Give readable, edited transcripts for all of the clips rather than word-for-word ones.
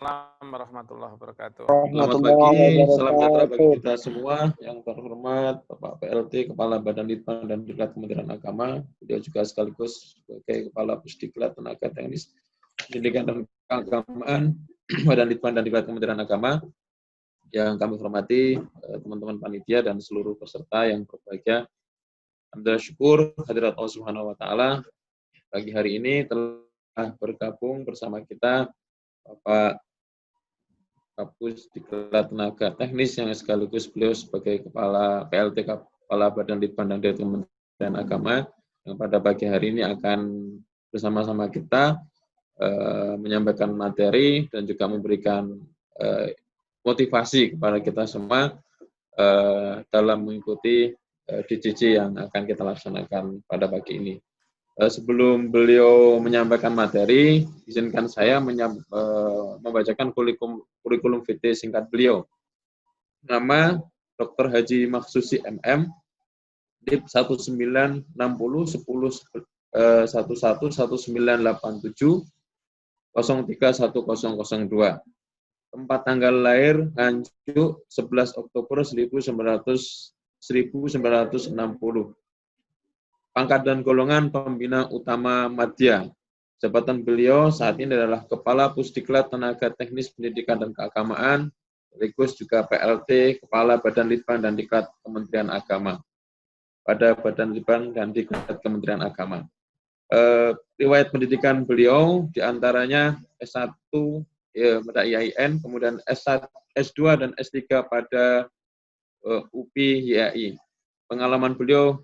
Assalamualaikum warahmatullahi wabarakatuh. Selamat pagi, salam sejahtera bagi kita semua. Yang terhormat Bapak PLT, Kepala Badan Litbang dan Diklat Kementerian Agama, beliau juga sekaligus sebagai Kepala Pusdiklat Tenaga Teknis Pendidikan dan Keagamaan, Badan Litbang dan Diklat Kementerian Agama. Yang kami hormati teman-teman panitia dan seluruh peserta yang berbahagia. Alhamdulillah syukur hadirat Allah Subhanahu wa taala pagi hari ini telah bergabung bersama kita Bapak Kapus Diklat Tenaga Teknis yang sekaligus beliau sebagai Kepala PLT Kepala Badan Litbang dan Diklat Kementerian Agama yang pada pagi hari ini akan bersama-sama kita menyampaikan materi dan juga memberikan motivasi kepada kita semua dalam mengikuti DJJ yang akan kita laksanakan pada pagi ini. Sebelum beliau menyampaikan materi, izinkan saya membacakan kurikulum vitae singkat beliau. Nama Dr. Haji Maksusi MM, DIP 1960 10 11 1987 031002. Tempat tanggal lahir Nganjuk 11 Oktober 1960. Pangkat dan golongan pembina utama Madya. Jabatan beliau saat ini adalah Kepala Pusdiklat Tenaga Teknis Pendidikan dan Keagamaan, sekaligus juga PLT, Kepala Badan Litbang dan Diklat Kementerian Agama. Pada Badan Litbang dan Diklat Kementerian Agama. Riwayat pendidikan beliau diantaranya S1 pada IAIN, kemudian S2 dan S3 pada UPI YAI. Pengalaman beliau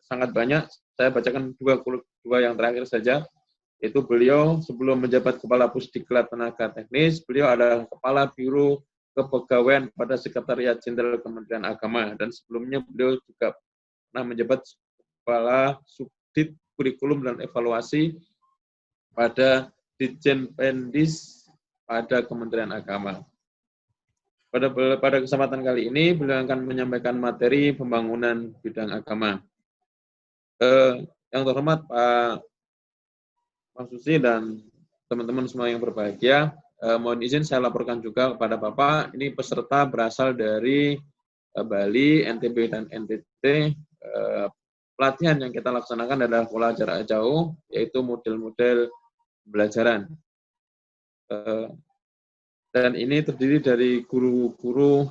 sangat banyak. Saya bacakan dua yang terakhir saja. Yaitu beliau sebelum menjabat Kepala Pusdiklat Tenaga Teknis, beliau adalah Kepala Biro Kepegawaian pada Sekretariat Jenderal Kementerian Agama. Dan sebelumnya beliau juga pernah menjabat Kepala Subdit Kurikulum dan Evaluasi pada Ditjen Pendis pada Kementerian Agama. Pada kesempatan kali ini, beliau akan menyampaikan materi pembangunan bidang agama. Yang terhormat Pak Susi dan teman-teman semua yang berbahagia, mohon izin saya laporkan juga kepada Bapak, ini peserta berasal dari Bali, NTB, dan NTT. Pelatihan yang kita laksanakan adalah pola jarak jauh, yaitu model-model pembelajaran. Dan ini terdiri dari guru-guru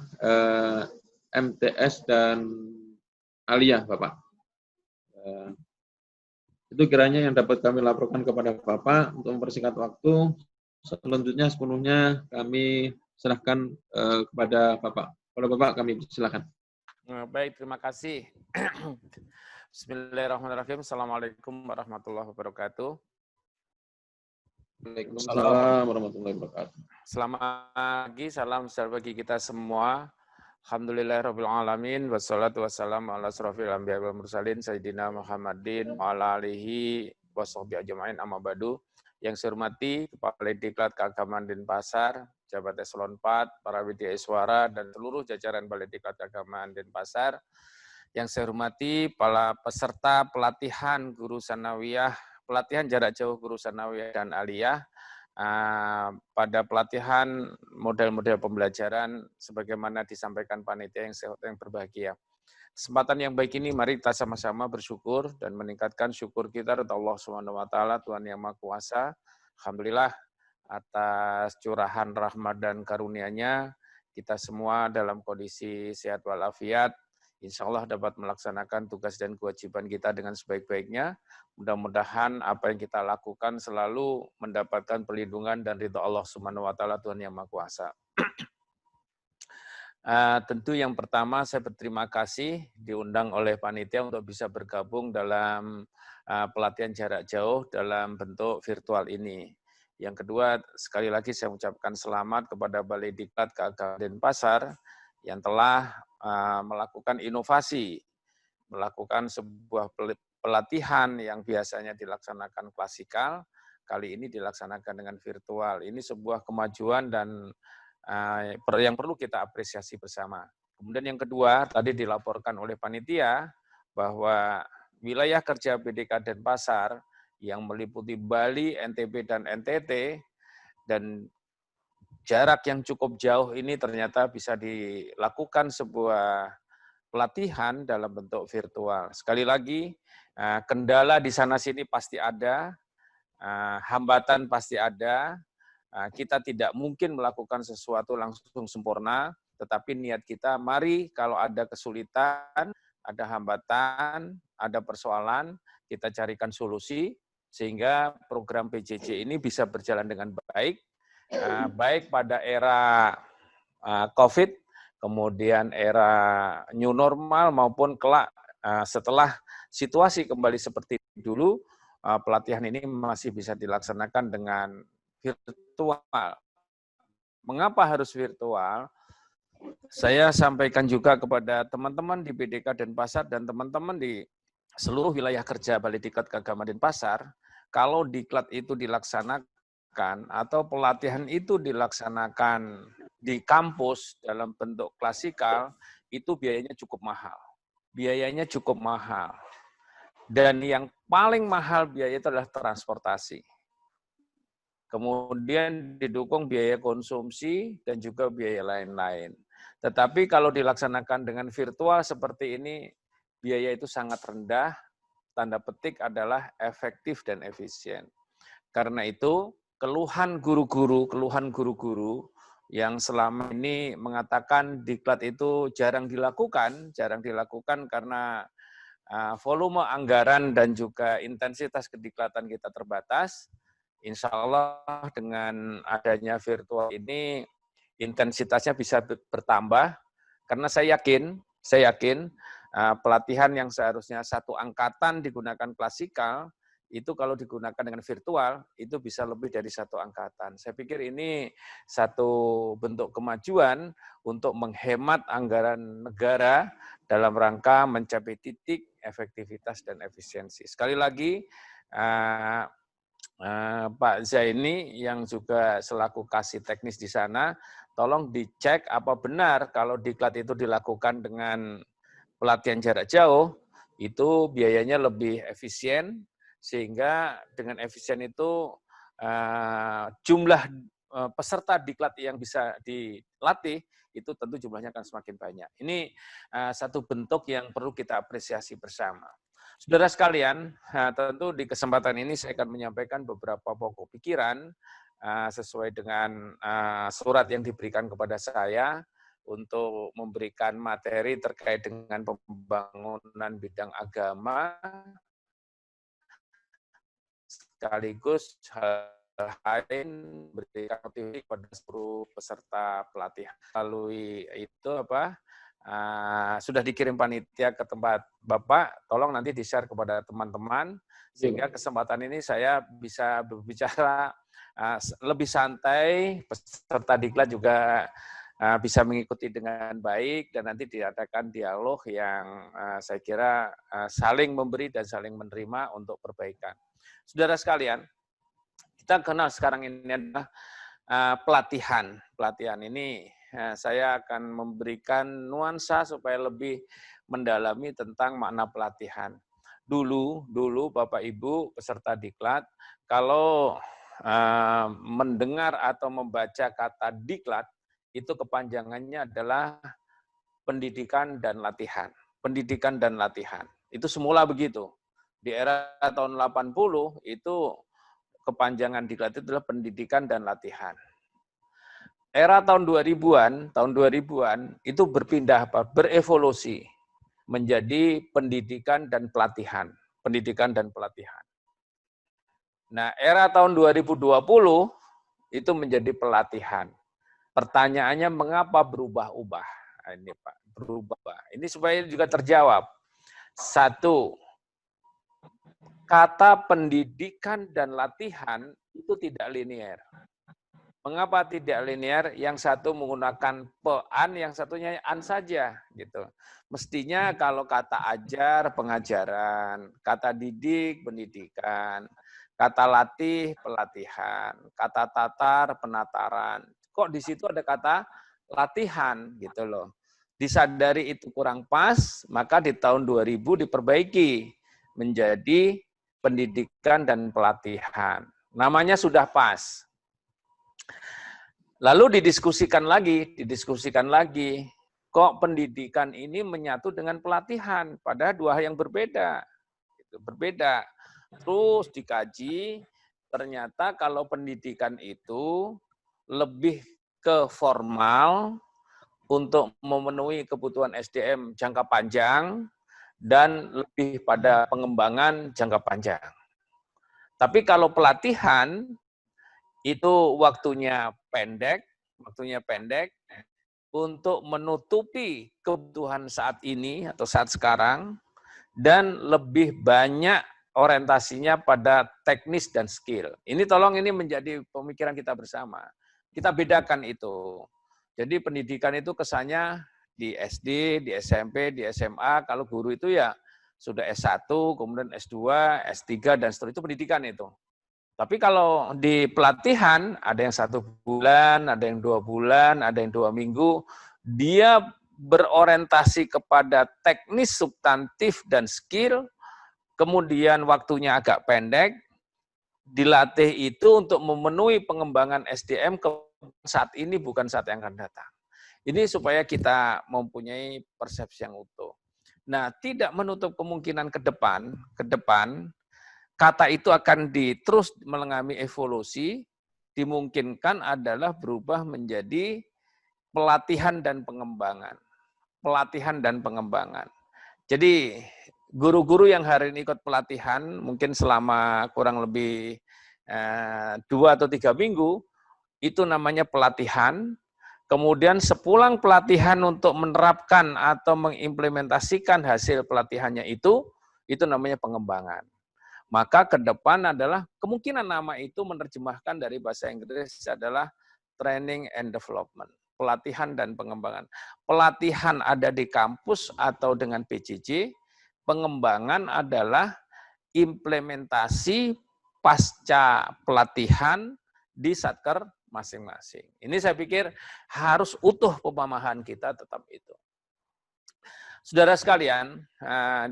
MTS dan aliyah, Bapak. Itu kiranya yang dapat kami laporkan kepada Bapak. Untuk mempersingkat waktu, selanjutnya sepenuhnya kami serahkan kepada Bapak. Kepada Bapak kami silakan. Baik, terima kasih. Bismillahirrahmanirrahim. Assalamualaikum warahmatullahi wabarakatuh. Waalaikumsalam warahmatullahi wabarakatuh. Selamat pagi, salam sejahtera bagi kita semua. Alhamdulillahirabbil alamin wassalatu wassalamu ala asrofil anbiya wal mursalin sayyidina Muhammadin wa ala alihi washabbihi ajmain amma ba'du. Yang saya hormati Kepala Diklat Keagamaan Denpasar, Jabat Eselon 4, para widya iswara dan seluruh jajaran Balai Diklat Keagamaan Denpasar. Yang saya hormati para peserta pelatihan guru sanawiyah, pelatihan jarak jauh guru sanawiyah dan aliyah pada pelatihan model-model pembelajaran sebagaimana disampaikan panitia yang berbahagia. Kesempatan yang baik ini mari kita sama-sama bersyukur dan meningkatkan syukur kita kepada Allah Subhanahu wa taala, Tuhan yang Maha Kuasa. Alhamdulillah atas curahan rahmat dan karunia-Nya kita semua dalam kondisi sehat walafiat. Insya Allah dapat melaksanakan tugas dan kewajiban kita dengan sebaik-baiknya. Mudah-mudahan apa yang kita lakukan selalu mendapatkan perlindungan dan ridha Allah Subhanahu wa taala, Tuhan yang Maha Kuasa. Tentu yang pertama saya berterima kasih diundang oleh panitia untuk bisa bergabung dalam pelatihan jarak jauh dalam bentuk virtual ini. Yang kedua, sekali lagi saya ucapkan selamat kepada Balai Diklat Keagamaan Denpasar yang telah melakukan inovasi melakukan sebuah pelatihan yang biasanya dilaksanakan klasikal, kali ini dilaksanakan dengan virtual. Ini sebuah kemajuan dan yang perlu kita apresiasi bersama. Kemudian yang kedua, tadi dilaporkan oleh panitia bahwa wilayah kerja BDK Denpasar yang meliputi Bali, NTB, dan NTT, dan jarak yang cukup jauh ini ternyata bisa dilakukan sebuah pelatihan dalam bentuk virtual. Sekali lagi, kendala di sana-sini pasti ada, hambatan pasti ada, kita tidak mungkin melakukan sesuatu langsung sempurna, tetapi niat kita, mari kalau ada kesulitan, ada hambatan, ada persoalan, kita carikan solusi, sehingga program PJJ ini bisa berjalan dengan baik, baik pada era COVID, kemudian era new normal, maupun kelak setelah situasi kembali seperti dulu, pelatihan ini masih bisa dilaksanakan dengan virtual. Mengapa harus virtual? Saya sampaikan juga kepada teman-teman di BDK Denpasar dan teman-teman di seluruh wilayah kerja Balai Diklat Keagamaan Denpasar, kalau diklat itu dilaksanakan atau pelatihan itu dilaksanakan di kampus dalam bentuk klasikal, itu biayanya cukup mahal. Biayanya cukup mahal. Dan yang paling mahal biaya itu adalah transportasi. Kemudian didukung biaya konsumsi dan juga biaya lain-lain. Tetapi kalau dilaksanakan dengan virtual seperti ini, biaya itu sangat rendah, tanda petik adalah efektif dan efisien. Karena itu, keluhan guru-guru yang selama ini mengatakan diklat itu jarang dilakukan karena volume anggaran dan juga intensitas kediklatan kita terbatas. Insya Allah dengan adanya virtual ini intensitasnya bisa bertambah, karena saya yakin pelatihan yang seharusnya satu angkatan digunakan klasikal, itu kalau digunakan dengan virtual, itu bisa lebih dari satu angkatan. Saya pikir ini satu bentuk kemajuan untuk menghemat anggaran negara dalam rangka mencapai titik efektivitas dan efisiensi. Sekali lagi, Pak Zaini yang juga selaku kasih teknis di sana, tolong dicek apa benar kalau diklat itu dilakukan dengan pelatihan jarak jauh, itu biayanya lebih efisien, sehingga dengan efisien itu jumlah peserta diklat yang bisa dilatih, itu tentu jumlahnya akan semakin banyak. Ini satu bentuk yang perlu kita apresiasi bersama. Saudara sekalian, tentu di kesempatan ini saya akan menyampaikan beberapa pokok pikiran sesuai dengan surat yang diberikan kepada saya untuk memberikan materi terkait dengan pembangunan bidang agama, sekaligus lain berikan motivasi kepada seluruh peserta pelatihan. Melalui itu sudah dikirim panitia ke tempat Bapak, tolong nanti di-share kepada teman-teman, sehingga kesempatan ini saya bisa berbicara lebih santai, peserta diklat juga bisa mengikuti dengan baik, dan nanti diadakan dialog yang saya kira saling memberi dan saling menerima untuk perbaikan. Saudara sekalian, kita kenal sekarang ini adalah pelatihan. Pelatihan ini saya akan memberikan nuansa supaya lebih mendalami tentang makna pelatihan. Dulu Bapak Ibu peserta diklat, kalau mendengar atau membaca kata diklat, itu kepanjangannya adalah pendidikan dan latihan. Pendidikan dan latihan. Itu semula begitu. Di era tahun 80 itu kepanjangan diklat itu adalah pendidikan dan latihan. Era tahun 2000-an itu berpindah berevolusi menjadi pendidikan dan pelatihan. Pendidikan dan pelatihan. Nah, era tahun 2020 itu menjadi pelatihan. Pertanyaannya mengapa berubah-ubah? Ini Pak, berubah. Ini supaya juga terjawab. Satu, kata pendidikan dan latihan itu tidak linear. Mengapa tidak linear? Yang satu menggunakan pe-an, yang satunya an saja, gitu. Mestinya kalau kata ajar, pengajaran, kata didik, pendidikan, kata latih, pelatihan, kata tatar, penataran. Kok di situ ada kata latihan, gitu loh. Disadari itu kurang pas, maka di tahun 2000 diperbaiki menjadi pendidikan dan pelatihan. Namanya sudah pas. Lalu didiskusikan lagi, kok pendidikan ini menyatu dengan pelatihan, padahal dua hal yang berbeda. Berbeda. Terus dikaji, ternyata kalau pendidikan itu lebih ke formal untuk memenuhi kebutuhan SDM jangka panjang dan lebih pada pengembangan jangka panjang. Tapi kalau pelatihan itu waktunya pendek untuk menutupi kebutuhan saat ini atau saat sekarang dan lebih banyak orientasinya pada teknis dan skill. Ini tolong ini menjadi pemikiran kita bersama. Kita bedakan itu. Jadi pendidikan itu kesannya di SD, di SMP, di SMA, kalau guru itu ya sudah S1, kemudian S2, S3, dan seterusnya, itu pendidikan itu. Tapi kalau di pelatihan, ada yang 1 bulan, ada yang 2 bulan, ada yang 2 minggu, dia berorientasi kepada teknis, substantif, dan skill, kemudian waktunya agak pendek, dilatih itu untuk memenuhi pengembangan SDM ke saat ini, bukan saat yang akan datang. Ini supaya kita mempunyai persepsi yang utuh. Nah, tidak menutup kemungkinan ke depan, kata itu akan terus mengalami evolusi, dimungkinkan adalah berubah menjadi pelatihan dan pengembangan. Pelatihan dan pengembangan. Jadi guru-guru yang hari ini ikut pelatihan, mungkin selama kurang lebih 2 atau 3 minggu, itu namanya pelatihan. Kemudian sepulang pelatihan untuk menerapkan atau mengimplementasikan hasil pelatihannya itu namanya pengembangan. Maka ke depan adalah kemungkinan nama itu menerjemahkan dari bahasa Inggris adalah training and development, pelatihan dan pengembangan. Pelatihan ada di kampus atau dengan PJJ, pengembangan adalah implementasi pasca pelatihan di satker masing-masing. Ini saya pikir harus utuh pemahaman kita tetap itu. Saudara sekalian,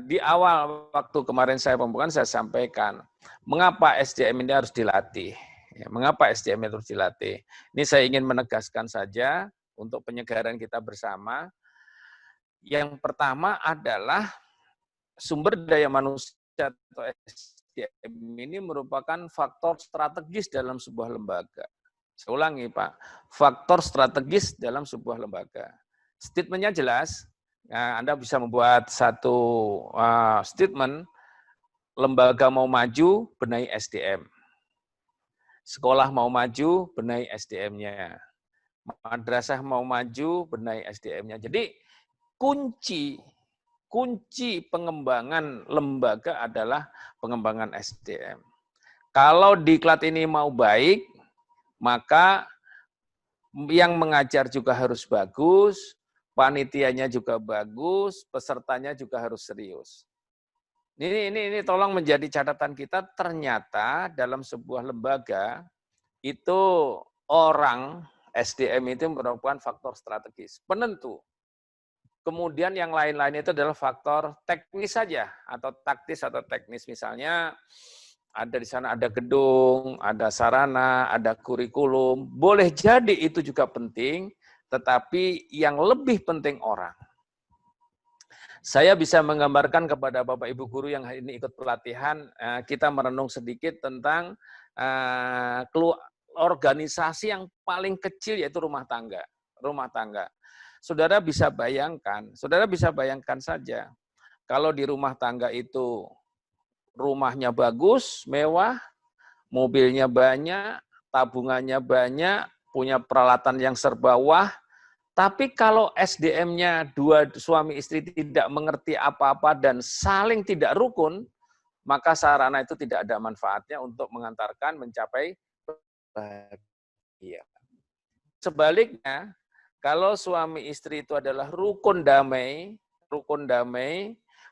di awal waktu kemarin saya pembukaan saya sampaikan, mengapa SDM ini harus dilatih. Mengapa SDM itu harus dilatih. Ini saya ingin menegaskan saja untuk penyegaran kita bersama. Yang pertama adalah sumber daya manusia atau SDM ini merupakan faktor strategis dalam sebuah lembaga. Saya ulangi Pak, faktor strategis dalam sebuah lembaga. Statementnya jelas. Nah, Anda bisa membuat satu statement, lembaga mau maju, benahi SDM. Sekolah mau maju, benahi SDM-nya. Madrasah mau maju, benahi SDM-nya. Jadi kunci pengembangan lembaga adalah pengembangan SDM. Kalau diklat ini mau baik, maka yang mengajar juga harus bagus, panitianya juga bagus, pesertanya juga harus serius. Ini tolong menjadi catatan kita, ternyata dalam sebuah lembaga itu orang SDM itu merupakan faktor strategis, penentu. Kemudian yang lain-lain itu adalah faktor teknis saja atau taktis atau teknis. Misalnya ada di sana ada gedung, ada sarana, ada kurikulum. Boleh jadi itu juga penting, tetapi yang lebih penting orang. Saya bisa menggambarkan kepada Bapak Ibu guru yang hari ini ikut pelatihan, kita merenung sedikit tentang organisasi yang paling kecil yaitu rumah tangga. Rumah tangga. Saudara bisa bayangkan saja, kalau di rumah tangga itu rumahnya bagus, mewah, mobilnya banyak, tabungannya banyak, punya peralatan yang serba wah, tapi kalau SDM-nya dua suami istri tidak mengerti apa-apa dan saling tidak rukun, maka sarana itu tidak ada manfaatnya untuk mengantarkan mencapai bahagia. sebaliknya, kalau suami istri itu adalah rukun damai,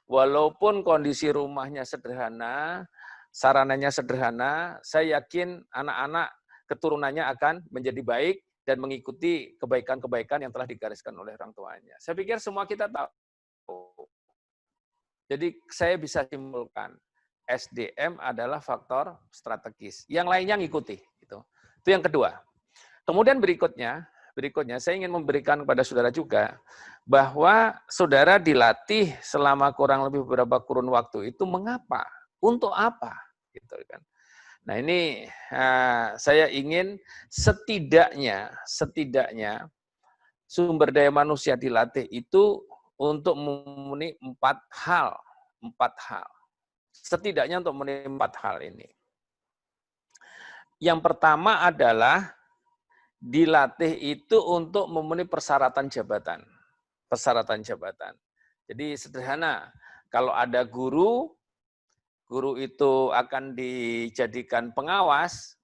walaupun kondisi rumahnya sederhana, sarananya sederhana, saya yakin anak-anak keturunannya akan menjadi baik dan mengikuti kebaikan-kebaikan yang telah digariskan oleh orang tuanya. Saya pikir semua kita tahu. Jadi saya bisa simpulkan, SDM adalah faktor strategis. Yang lainnya ngikuti. Itu yang kedua. Kemudian berikutnya saya ingin memberikan kepada saudara juga bahwa saudara dilatih selama kurang lebih beberapa kurun waktu itu mengapa, untuk apa, gitu kan. Nah ini saya ingin setidaknya sumber daya manusia dilatih itu untuk memenuhi 4 hal. Setidaknya untuk memenuhi 4 hal ini. Yang pertama adalah dilatih itu untuk memenuhi persyaratan jabatan. Jadi sederhana, kalau ada guru itu akan dijadikan pengawas,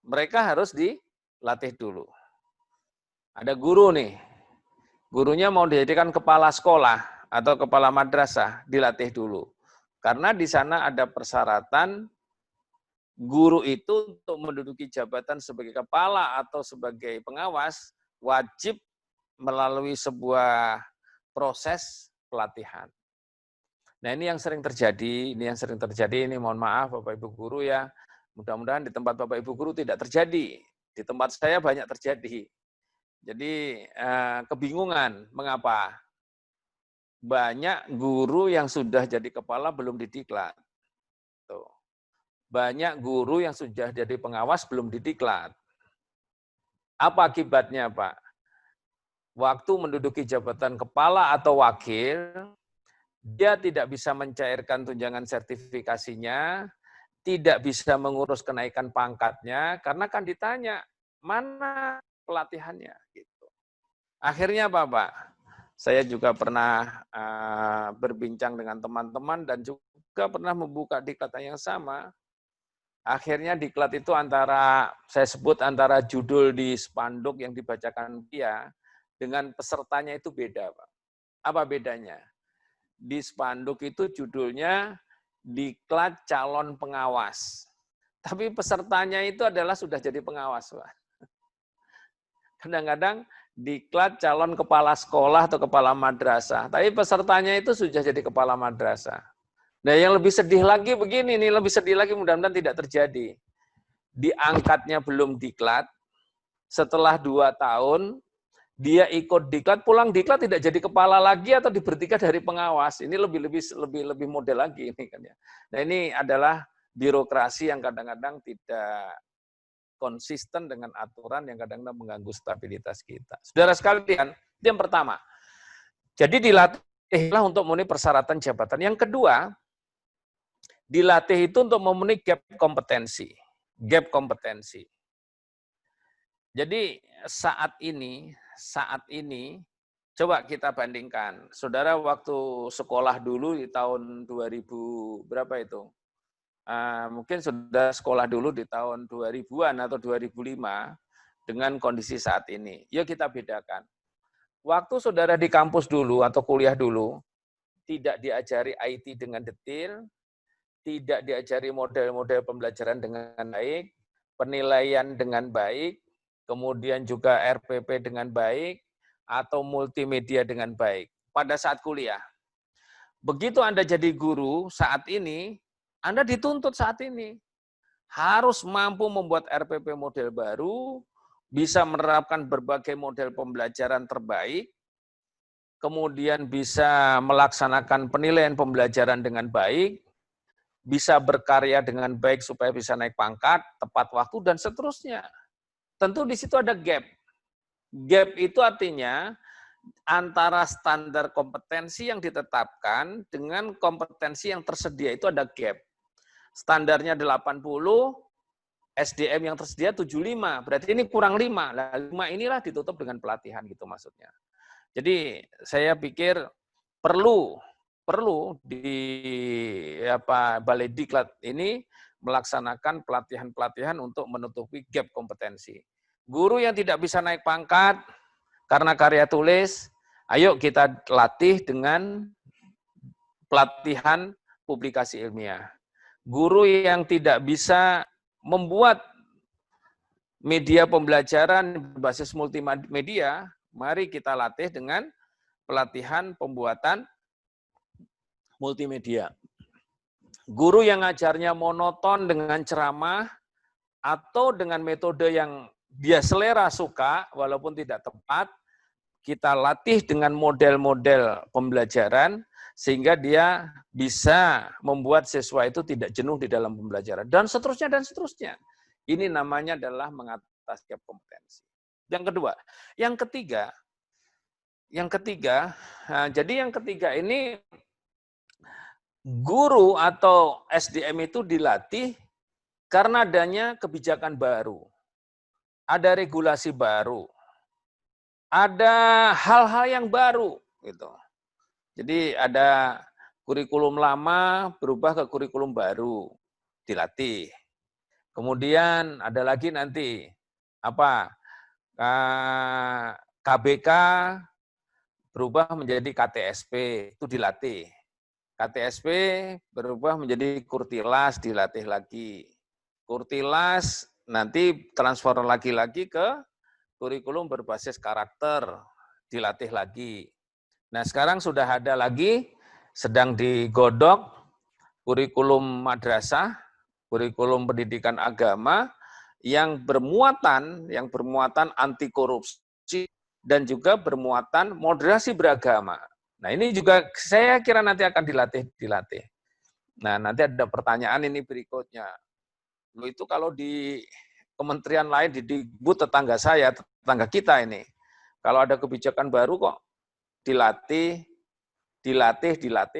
mereka harus dilatih dulu. Ada guru nih, gurunya mau dijadikan kepala sekolah atau kepala madrasah, dilatih dulu. Karena di sana ada persyaratan guru itu untuk menduduki jabatan sebagai kepala atau sebagai pengawas, wajib melalui sebuah proses pelatihan. Nah ini yang sering terjadi, ini mohon maaf Bapak Ibu Guru ya, mudah-mudahan di tempat Bapak Ibu Guru tidak terjadi, di tempat saya banyak terjadi. Jadi kebingungan, mengapa? Banyak guru yang sudah jadi kepala belum didiklat. Tuh. Banyak guru yang sudah jadi pengawas belum didiklat. Apa akibatnya Pak? Waktu menduduki jabatan kepala atau wakil, dia tidak bisa mencairkan tunjangan sertifikasinya, tidak bisa mengurus kenaikan pangkatnya, karena kan ditanya, mana pelatihannya? Gitu. Akhirnya apa Pak? Saya juga pernah berbincang dengan teman-teman dan juga pernah membuka diklat yang sama. Akhirnya diklat itu saya sebut antara judul di spanduk yang dibacakan dia dengan pesertanya itu beda, Pak. Apa bedanya? Di spanduk itu judulnya diklat calon pengawas. Tapi pesertanya itu adalah sudah jadi pengawas, Pak. Kadang-kadang diklat calon kepala sekolah atau kepala madrasah. Tapi pesertanya itu sudah jadi kepala madrasah. Nah yang lebih sedih lagi begini, mudah-mudahan tidak terjadi. Diangkatnya belum diklat, setelah 2 tahun, dia ikut diklat, pulang diklat tidak jadi kepala lagi atau diberhentikan dari pengawas. Ini lebih model lagi ini kan ya. Nah ini adalah birokrasi yang kadang-kadang tidak konsisten dengan aturan yang kadang-kadang mengganggu stabilitas kita. Saudara sekalian, itu yang pertama. Jadi dilatihlah untuk memenuhi persyaratan jabatan. Yang kedua, dilatih itu untuk memenuhi gap kompetensi. Jadi saat ini, coba kita bandingkan. Saudara waktu sekolah dulu di tahun 2000, berapa itu? Mungkin sudah sekolah dulu di tahun 2000-an atau 2005 dengan kondisi saat ini. Yuk kita bedakan. Waktu saudara di kampus dulu atau kuliah dulu, tidak diajari IT dengan detail, tidak diajari model-model pembelajaran dengan baik, penilaian dengan baik, kemudian juga RPP dengan baik, atau multimedia dengan baik pada saat kuliah. Begitu Anda jadi guru saat ini, Anda dituntut saat ini harus mampu membuat RPP model baru, bisa menerapkan berbagai model pembelajaran terbaik, kemudian bisa melaksanakan penilaian pembelajaran dengan baik, bisa berkarya dengan baik supaya bisa naik pangkat, tepat waktu, dan seterusnya. Tentu di situ ada gap. Gap itu artinya antara standar kompetensi yang ditetapkan dengan kompetensi yang tersedia itu ada gap. Standarnya 80, SDM yang tersedia 75, berarti ini kurang 5. Nah, 5 inilah ditutup dengan pelatihan gitu maksudnya. Jadi saya pikir perlu di Balai Diklat ini melaksanakan pelatihan-pelatihan untuk menutupi gap kompetensi. Guru yang tidak bisa naik pangkat karena karya tulis, ayo kita latih dengan pelatihan publikasi ilmiah. Guru yang tidak bisa membuat media pembelajaran berbasis multimedia, mari kita latih dengan pelatihan pembuatan multimedia. Guru yang ngajarnya monoton dengan ceramah atau dengan metode yang dia selera suka, walaupun tidak tepat, kita latih dengan model-model pembelajaran, sehingga dia bisa membuat siswa itu tidak jenuh di dalam pembelajaran. Dan seterusnya, dan seterusnya. Ini namanya adalah mengatasi gap kompetensi. Yang kedua. Jadi yang ketiga ini, guru atau SDM itu dilatih karena adanya kebijakan baru. Ada regulasi baru. Ada hal-hal yang baru gitu. Jadi ada kurikulum lama berubah ke kurikulum baru, dilatih. Kemudian ada lagi nanti apa? KBK berubah menjadi KTSP, itu dilatih. KTSP berubah menjadi Kurtilas, dilatih lagi. Kurtilas nanti transfer lagi ke kurikulum berbasis karakter, dilatih lagi. Nah, sekarang sudah ada lagi, sedang digodok, kurikulum madrasah, kurikulum pendidikan agama, yang bermuatan anti korupsi, dan juga bermuatan moderasi beragama. Nah, ini juga saya kira nanti akan dilatih. Nah, nanti ada pertanyaan ini berikutnya. Loh, itu kalau di kementerian lain, di Dikbud tetangga kita ini, kalau ada kebijakan baru kok dilatih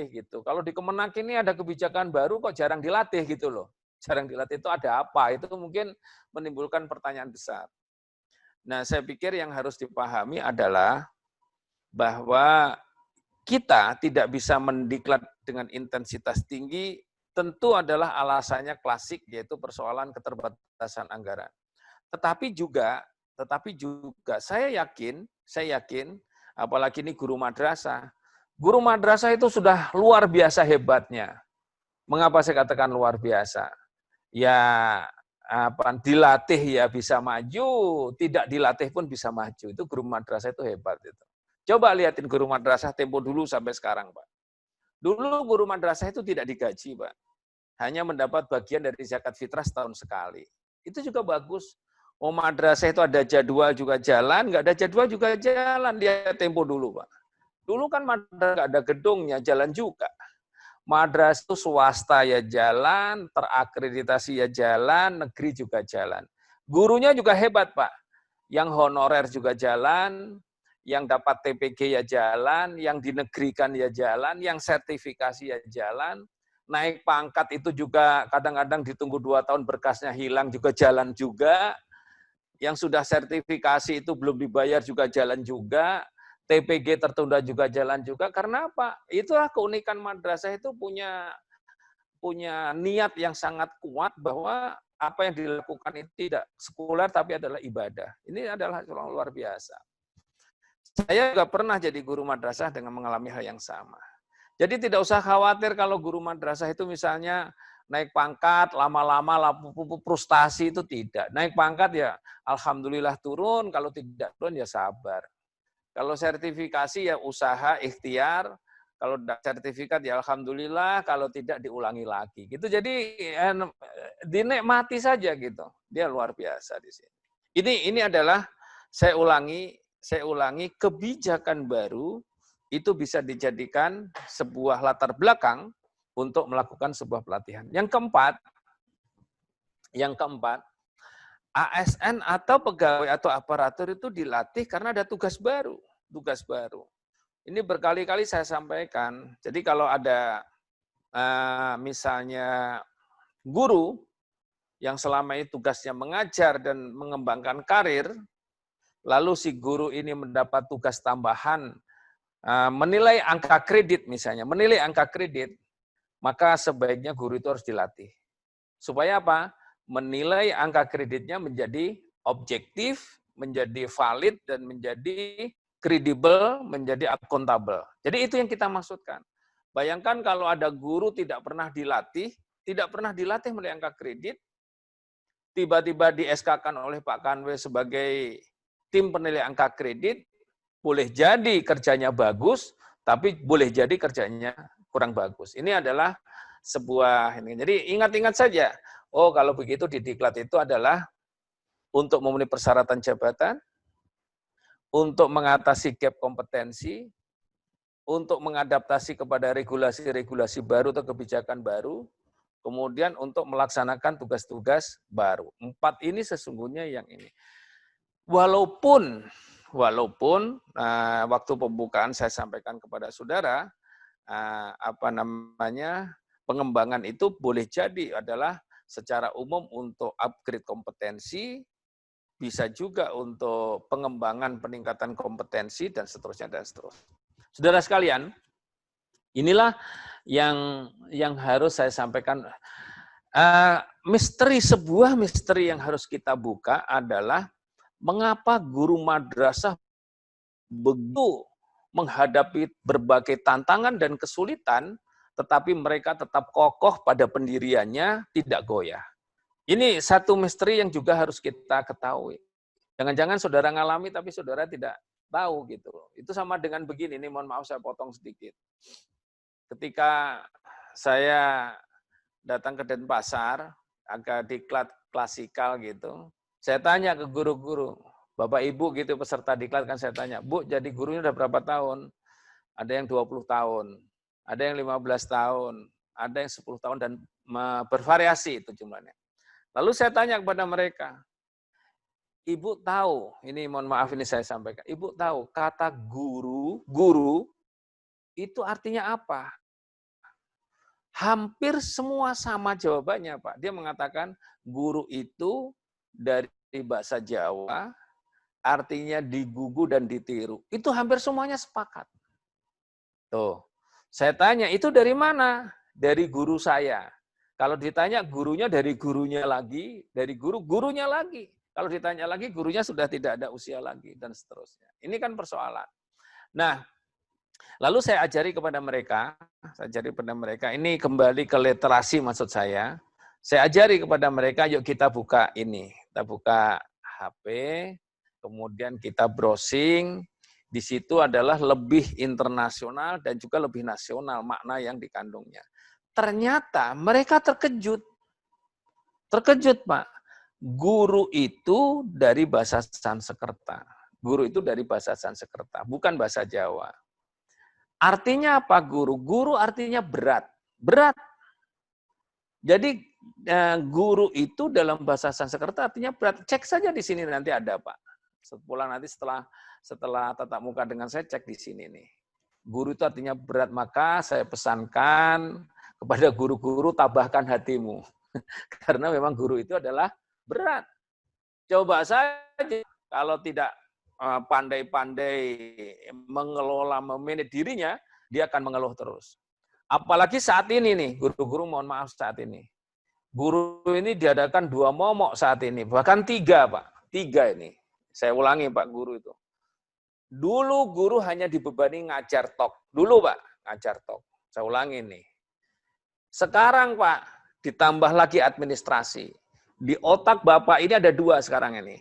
gitu. Kalau di Kemenak ini ada kebijakan baru kok jarang dilatih gitu loh. Jarang dilatih itu ada apa? Itu mungkin menimbulkan pertanyaan besar. Nah, saya pikir yang harus dipahami adalah bahwa kita tidak bisa mendiklat dengan intensitas tinggi, tentu adalah alasannya klasik, yaitu persoalan keterbatasan anggaran. Tetapi juga saya yakin, apalagi ini guru madrasah itu sudah luar biasa hebatnya. Mengapa saya katakan luar biasa? Ya, dilatih ya bisa maju, tidak dilatih pun bisa maju. Itu guru madrasah itu hebat itu. Coba lihatin guru madrasah tempo dulu sampai sekarang, Pak. Dulu guru madrasah itu tidak digaji, Pak. Hanya mendapat bagian dari zakat fitrah setahun sekali. Itu juga bagus. Madrasah itu ada jadwal juga jalan, nggak ada jadwal juga jalan. Dia tempo dulu, Pak. Dulu kan madrasah nggak ada gedungnya, jalan juga. Madrasah itu swasta ya jalan, terakreditasi ya jalan, negeri juga jalan. Gurunya juga hebat, Pak. Yang honorer juga jalan, yang dapat TPG ya jalan, yang dinegrikan ya jalan, yang sertifikasi ya jalan. Naik pangkat itu juga kadang-kadang ditunggu 2 tahun berkasnya hilang juga jalan juga. Yang sudah sertifikasi itu belum dibayar juga jalan juga. TPG tertunda juga jalan juga. Karena apa? Itulah keunikan madrasah itu punya niat yang sangat kuat bahwa apa yang dilakukan itu tidak sekuler tapi adalah ibadah. Ini adalah luar biasa. Saya juga pernah jadi guru madrasah dengan mengalami hal yang sama. Jadi tidak usah khawatir kalau guru madrasah itu misalnya naik pangkat, lama-lama frustasi, itu tidak. Naik pangkat ya alhamdulillah turun, kalau tidak turun ya sabar. Kalau sertifikasi ya usaha, ikhtiar. Kalau sertifikat ya alhamdulillah, kalau tidak diulangi lagi. Gitu. Jadi dinikmati saja gitu. Dia luar biasa di sini. Ini adalah saya ulangi kebijakan baru itu bisa dijadikan sebuah latar belakang untuk melakukan sebuah pelatihan. Yang keempat, ASN atau pegawai atau aparatur itu dilatih karena ada tugas baru. Ini berkali-kali saya sampaikan. Jadi kalau ada misalnya guru yang selama ini tugasnya mengajar dan mengembangkan karir, lalu si guru ini mendapat tugas tambahan, menilai angka kredit misalnya, maka sebaiknya guru itu harus dilatih. Supaya apa? Menilai angka kreditnya menjadi objektif, menjadi valid, dan menjadi kredibel, menjadi akuntabel. Jadi itu yang kita maksudkan. Bayangkan kalau ada guru tidak pernah dilatih mulai angka kredit, tiba-tiba di SK-kan oleh Pak Kanwe sebagai tim penilai angka kredit, boleh jadi kerjanya bagus, tapi boleh jadi kerjanya kurang bagus. Ini adalah sebuah ini. Jadi ingat-ingat saja, oh kalau begitu di diklat itu adalah untuk memenuhi persyaratan jabatan, untuk mengatasi gap kompetensi, untuk mengadaptasi kepada regulasi-regulasi baru atau kebijakan baru, kemudian untuk melaksanakan tugas-tugas baru. 4 ini sesungguhnya yang ini. Walaupun waktu pembukaan saya sampaikan kepada saudara, pengembangan itu boleh jadi adalah secara umum untuk upgrade kompetensi, bisa juga untuk pengembangan peningkatan kompetensi, dan seterusnya, dan seterusnya. Saudara sekalian, inilah yang harus saya sampaikan. Sebuah misteri yang harus kita buka adalah mengapa guru madrasah begitu menghadapi berbagai tantangan dan kesulitan, tetapi mereka tetap kokoh pada pendiriannya, tidak goyah. Ini satu misteri yang juga harus kita ketahui. Jangan-jangan saudara ngalami tapi saudara tidak tahu gitu. Itu sama dengan begini, ini mohon maaf saya potong sedikit. Ketika saya datang ke Denpasar, agak diklat klasikal gitu, saya tanya ke guru-guru, Bapak Ibu gitu peserta diklat kan saya tanya, Bu jadi gurunya udah berapa tahun? Ada yang 20 tahun, ada yang 15 tahun, ada yang 10 tahun, dan bervariasi itu jumlahnya. Lalu saya tanya kepada mereka, Ibu tahu, ini mohon maaf ini saya sampaikan, Ibu tahu kata guru itu artinya apa? Hampir semua sama jawabannya, Pak. Dia mengatakan guru itu dari bahasa Jawa, artinya digugu dan ditiru. Itu hampir semuanya sepakat. Tuh, saya tanya, itu dari mana? Dari guru saya. Kalau ditanya gurunya dari gurunya lagi, dari gurunya lagi. Kalau ditanya lagi, gurunya sudah tidak ada usia lagi, dan seterusnya. Ini kan persoalan. Nah, lalu saya ajari kepada mereka, ini kembali ke literasi maksud saya. Saya ajari kepada mereka, yuk kita buka ini. Kita buka HP, kemudian kita browsing. Di situ adalah lebih internasional dan juga lebih nasional makna yang dikandungnya. Ternyata mereka terkejut. Terkejut, Pak. Guru itu dari bahasa Sanskerta. Guru itu dari bahasa Sanskerta, bukan bahasa Jawa. Artinya apa guru? Guru artinya berat. Berat. Jadi guru itu dalam bahasa Sanskerta artinya berat. Cek saja di sini nanti ada, Pak. Setelah tatap muka dengan saya, cek di sini nih. Guru itu artinya berat, maka saya pesankan kepada guru-guru, tabahkan hatimu. Karena memang guru itu adalah berat. Coba saja kalau tidak pandai-pandai mengelola, memanage dirinya, dia akan mengeluh terus. Apalagi saat ini nih, guru-guru mohon maaf saat ini. Guru ini diadakan 2 momok saat ini, bahkan 3, Pak. 3 ini. Saya ulangi, Pak, guru itu. Dulu guru hanya dibebani ngajar tok. Dulu, Pak, ngajar tok. Saya ulangi nih. Sekarang, Pak, ditambah lagi administrasi. Di otak Bapak ini ada 2 sekarang ini.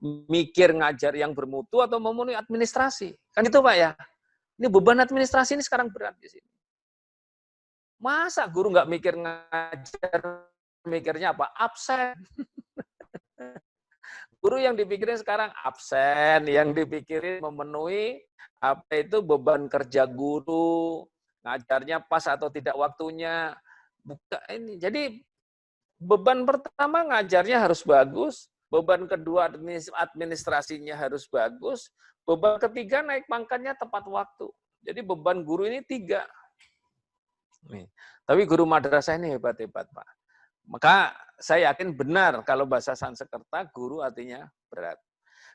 Mikir ngajar yang bermutu atau memenuhi administrasi. Kan itu, Pak, ya? Ini beban administrasi ini sekarang berat di sini. Masa guru nggak mikir ngajar, mikirnya apa? Absen. Guru yang dipikirin sekarang absen, yang dipikirin memenuhi apa itu beban kerja guru, ngajarnya pas atau tidak waktunya. Ini. Jadi beban pertama ngajarnya harus bagus, beban kedua administrasinya harus bagus, beban ketiga naik pangkatnya tepat waktu. Jadi beban guru ini 3. Nih. Tapi guru madrasah ini hebat-hebat, Pak. Maka saya yakin benar kalau bahasa Sanskerta guru artinya berat.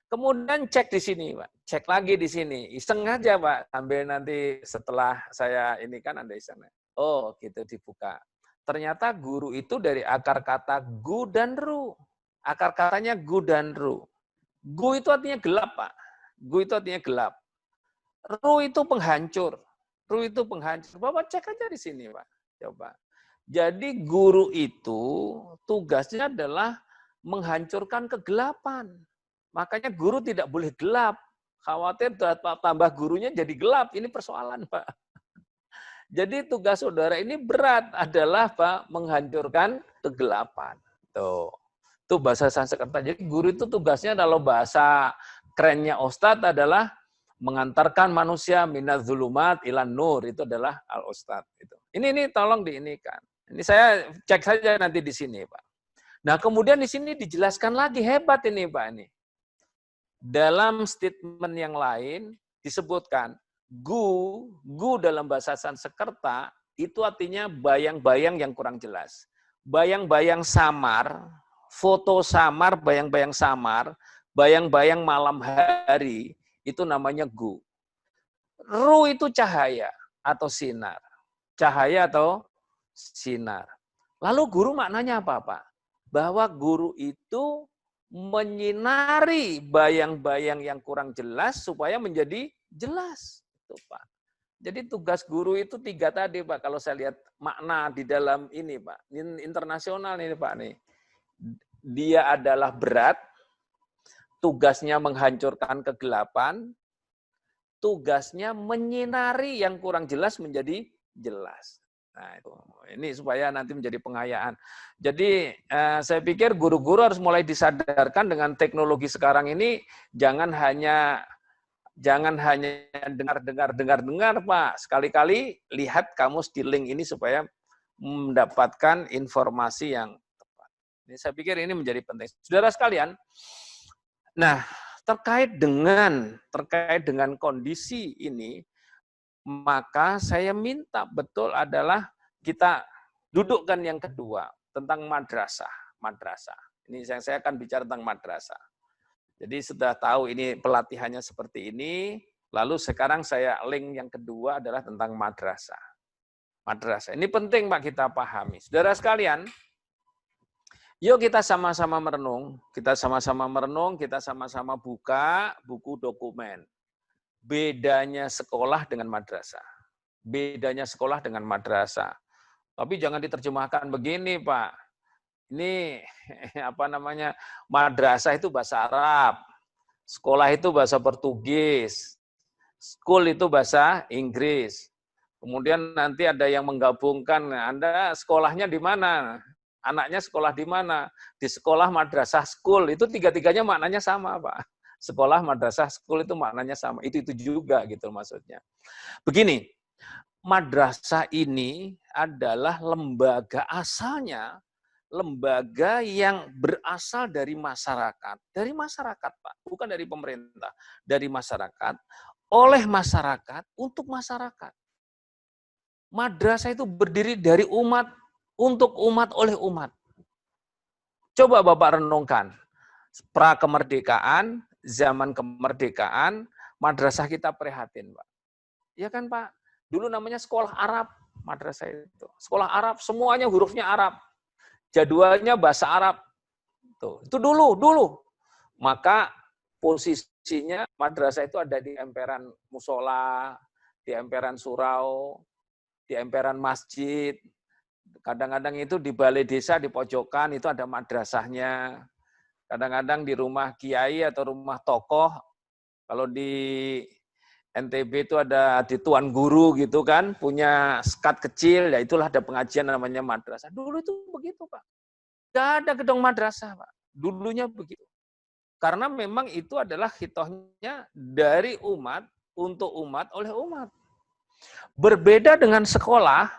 Kemudian cek di sini, Pak. Cek lagi di sini. Iseng aja, Pak. Sambil nanti setelah saya ini kan Anda iseng. Oh, gitu dibuka. Ternyata guru itu dari akar kata gu dan ru. Akar katanya gu dan ru. Gu itu artinya gelap, Pak. Gu itu artinya gelap. Ru itu penghancur. Ru itu penghancur. Bapak cek aja di sini, Pak. Coba. Jadi guru itu tugasnya adalah menghancurkan kegelapan. Makanya guru tidak boleh gelap. Khawatir tambah gurunya jadi gelap. Ini persoalan, Pak. Jadi tugas saudara ini berat adalah Pak menghancurkan kegelapan. Tuh. Itu bahasa Sanskerta. Jadi guru itu tugasnya kalau bahasa kerennya Ustadz adalah mengantarkan manusia minaz zulumat ilan nur. Itu adalah al-Ustadz. Ini tolong diinikan. Ini saya cek saja nanti di sini, Pak. Nah, kemudian di sini dijelaskan lagi, hebat ini, Pak. Ini. Dalam statement yang lain disebutkan, gu dalam bahasa Sanskerta itu artinya bayang-bayang yang kurang jelas. Bayang-bayang samar, foto samar, bayang-bayang samar, bayang-bayang malam hari, itu namanya gu. Ru itu cahaya atau sinar. Cahaya atau sinar. Lalu guru maknanya apa, Pak? Bahwa guru itu menyinari bayang-bayang yang kurang jelas supaya menjadi jelas. Itu, Pak. Jadi tugas guru itu 3 tadi, Pak. Kalau saya lihat makna di dalam ini, Pak. Ini internasional ini, Pak. Nih. Dia adalah berat, tugasnya menghancurkan kegelapan, tugasnya menyinari yang kurang jelas menjadi jelas. Nah, ini supaya nanti menjadi pengayaan. Jadi saya pikir guru-guru harus mulai disadarkan dengan teknologi sekarang ini, jangan hanya dengar, Pak. Sekali-kali lihat kamus di link ini supaya mendapatkan informasi yang tepat. Ini saya pikir ini menjadi penting. Saudara sekalian, nah terkait dengan kondisi ini, maka saya minta betul adalah kita dudukkan yang kedua tentang madrasah. Ini saya akan bicara tentang madrasah. Jadi sudah tahu ini pelatihannya seperti ini, lalu sekarang saya link yang kedua adalah tentang madrasah. Madrasah. Ini penting Pak kita pahami. Saudara sekalian, yuk kita sama-sama merenung, kita sama-sama buka buku dokumen. Bedanya sekolah dengan madrasah. Tapi jangan diterjemahkan begini, Pak. Ini madrasah itu bahasa Arab. Sekolah itu bahasa Portugis. School itu bahasa Inggris. Kemudian nanti ada yang menggabungkan, Anda sekolahnya di mana? Anaknya sekolah di mana? Di sekolah madrasah school. Itu tiga-tiganya maknanya sama, Pak. Sekolah, madrasah, school itu maknanya sama. Itu juga gitu maksudnya. Begini, madrasah ini adalah lembaga asalnya, lembaga yang berasal dari masyarakat. Dari masyarakat, Pak. Bukan dari pemerintah. Dari masyarakat, oleh masyarakat, untuk masyarakat. Madrasah itu berdiri dari umat, untuk umat, oleh umat. Coba Bapak renungkan. Pra-kemerdekaan, zaman kemerdekaan, madrasah kita prihatin, Pak. Ya kan, Pak? Dulu namanya sekolah Arab, madrasah itu. Sekolah Arab, semuanya hurufnya Arab. Jadwalnya bahasa Arab. Tuh, itu dulu. Maka posisinya madrasah itu ada di emperan musola, di emperan surau, di emperan masjid. Kadang-kadang itu di balai desa, di pojokan, itu ada madrasahnya. Kadang-kadang di rumah kiai atau rumah tokoh, kalau di NTB itu ada di tuan guru gitu kan, punya skat kecil, ya itulah ada pengajian namanya madrasah. Dulu itu begitu, Pak. Nggak ada gedung madrasah, Pak. Dulunya begitu. Karena memang itu adalah hitohnya dari umat, untuk umat, oleh umat. Berbeda dengan sekolah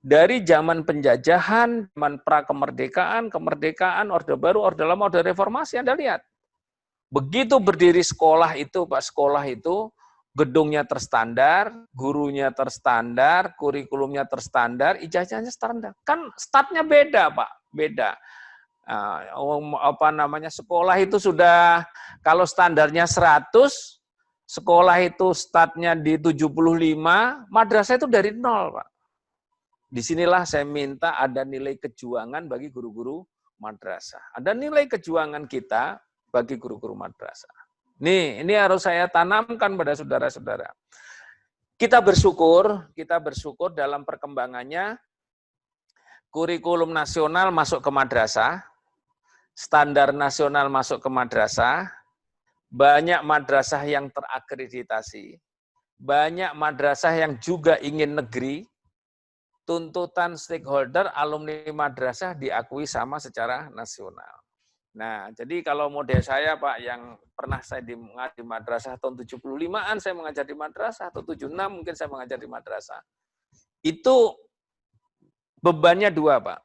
dari zaman penjajahan, zaman pra-kemerdekaan, kemerdekaan, Orde Baru, Orde Lama, Orde Reformasi, Anda lihat. Begitu berdiri sekolah itu, Pak, sekolah itu gedungnya terstandar, gurunya terstandar, kurikulumnya terstandar, ijazahnya standar. Kan statnya beda, Pak, beda. Sekolah itu sudah, kalau standarnya 100, sekolah itu statnya di 75, madrasah itu dari 0, Pak. Disinilah saya minta ada nilai kejuangan bagi guru-guru madrasah. Ada nilai kejuangan kita bagi guru-guru madrasah. Nih, ini harus saya tanamkan pada saudara-saudara. Kita bersyukur dalam perkembangannya kurikulum nasional masuk ke madrasah, standar nasional masuk ke madrasah, banyak madrasah yang terakreditasi, banyak madrasah yang juga ingin negeri, tuntutan stakeholder alumni madrasah diakui sama secara nasional. Nah, jadi kalau model saya Pak, yang pernah saya di madrasah tahun 75-an saya mengajar di madrasah, atau 76 mungkin saya mengajar di madrasah. Itu bebannya dua Pak.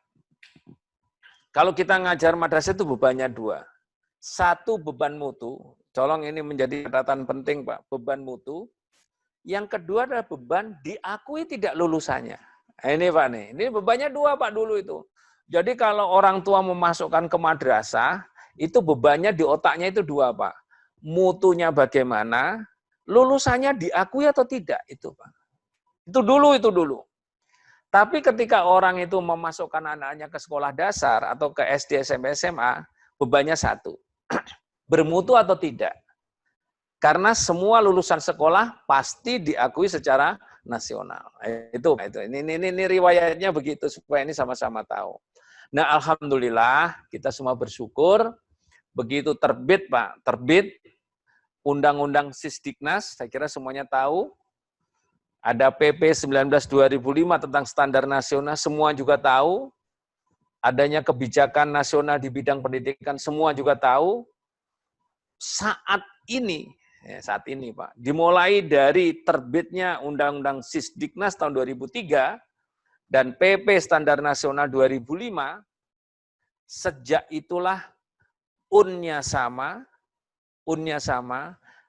Kalau kita ngajar madrasah itu bebannya dua. Satu, beban mutu. Tolong ini menjadi catatan penting Pak, beban mutu. Yang kedua adalah beban diakui tidak lulusannya. Nah, ini Pak nih, ini bebannya dua Pak dulu itu. Jadi kalau orang tua memasukkan ke madrasah, itu bebannya di otaknya itu dua Pak. Mutunya bagaimana, lulusannya diakui atau tidak, itu Pak. Itu dulu. Tapi ketika orang itu memasukkan anaknya ke sekolah dasar atau ke SD, SMP, SMA, bebannya satu. Bermutu atau tidak. Karena semua lulusan sekolah pasti diakui secara nasional. Itu. Ini riwayatnya begitu, supaya ini sama-sama tahu. Nah, alhamdulillah kita semua bersyukur begitu terbit Pak, terbit Undang-Undang Sisdiknas, saya kira semuanya tahu. Ada PP 19/2005 tentang standar nasional, semua juga tahu. Adanya kebijakan nasional di bidang pendidikan, semua juga tahu. Saat ini Pak, dimulai dari terbitnya Undang-Undang Sisdiknas tahun 2003 dan PP Standar Nasional 2005, sejak itulah unnya sama,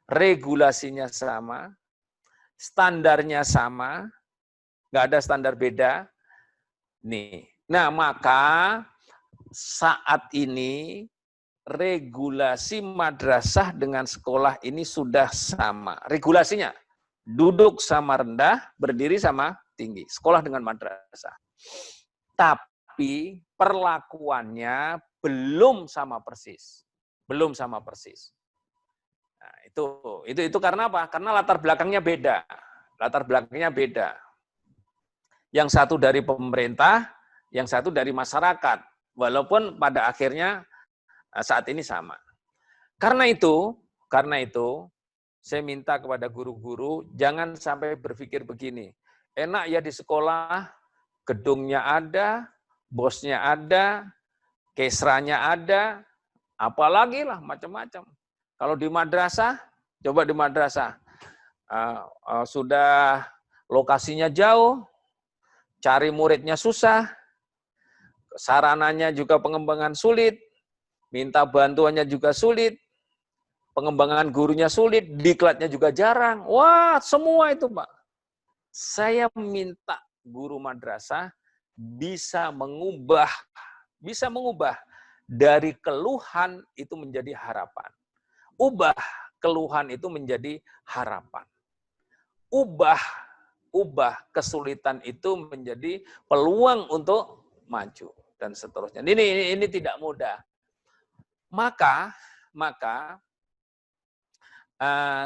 regulasinya sama, standarnya sama, nggak ada standar beda. Nih, nah maka saat ini regulasi madrasah dengan sekolah ini sudah sama. Regulasinya, duduk sama rendah, berdiri sama tinggi. Sekolah dengan madrasah. Tapi perlakuannya belum sama persis. Belum sama persis. Nah, itu karena apa? Karena latar belakangnya beda. Latar belakangnya beda. Yang satu dari pemerintah, yang satu dari masyarakat. Walaupun pada akhirnya saat ini sama. Karena itu saya minta kepada guru-guru jangan sampai berpikir begini. Enak ya di sekolah, gedungnya ada, bosnya ada, kesranya ada, apalagi lah macam-macam. Kalau di madrasah, coba di madrasah, sudah lokasinya jauh, cari muridnya susah, sarananya juga pengembangan sulit, minta bantuannya juga sulit, pengembangan gurunya sulit, diklatnya juga jarang. Wah, semua itu Pak. Saya minta guru madrasah bisa mengubah dari keluhan itu menjadi harapan. Ubah keluhan itu menjadi harapan. Ubah kesulitan itu menjadi peluang untuk maju dan seterusnya. Ini tidak mudah. Maka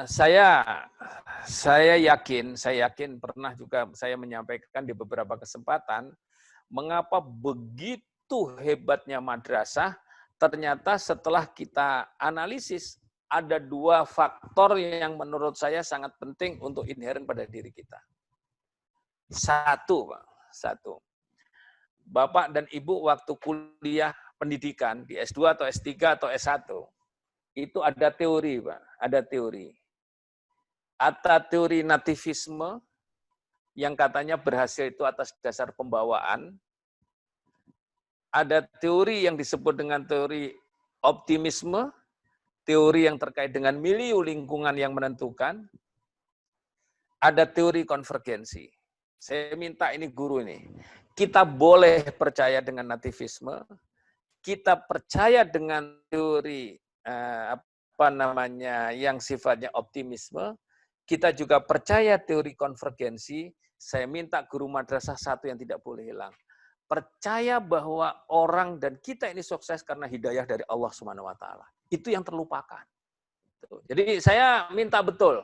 saya yakin pernah juga saya menyampaikan di beberapa kesempatan mengapa begitu hebatnya madrasah. Ternyata setelah kita analisis ada dua faktor yang menurut saya sangat penting untuk inherent pada diri kita. Satu, Bapak dan Ibu waktu kuliah pendidikan di S2 atau S3 atau S1, itu ada teori, Pak. Ada teori. Ada teori nativisme yang katanya berhasil itu atas dasar pembawaan. Ada teori yang disebut dengan teori optimisme, teori yang terkait dengan milieu lingkungan yang menentukan. Ada teori konvergensi. Saya minta ini guru ini. Kita boleh percaya dengan nativisme, kita percaya dengan teori yang sifatnya optimisme, kita juga percaya teori konvergensi. Saya minta guru madrasah satu yang tidak boleh hilang. percaya bahwa orang dan kita ini sukses karena hidayah dari Allah Subhanahu wa taala. Itu yang terlupakan. Jadi saya minta betul,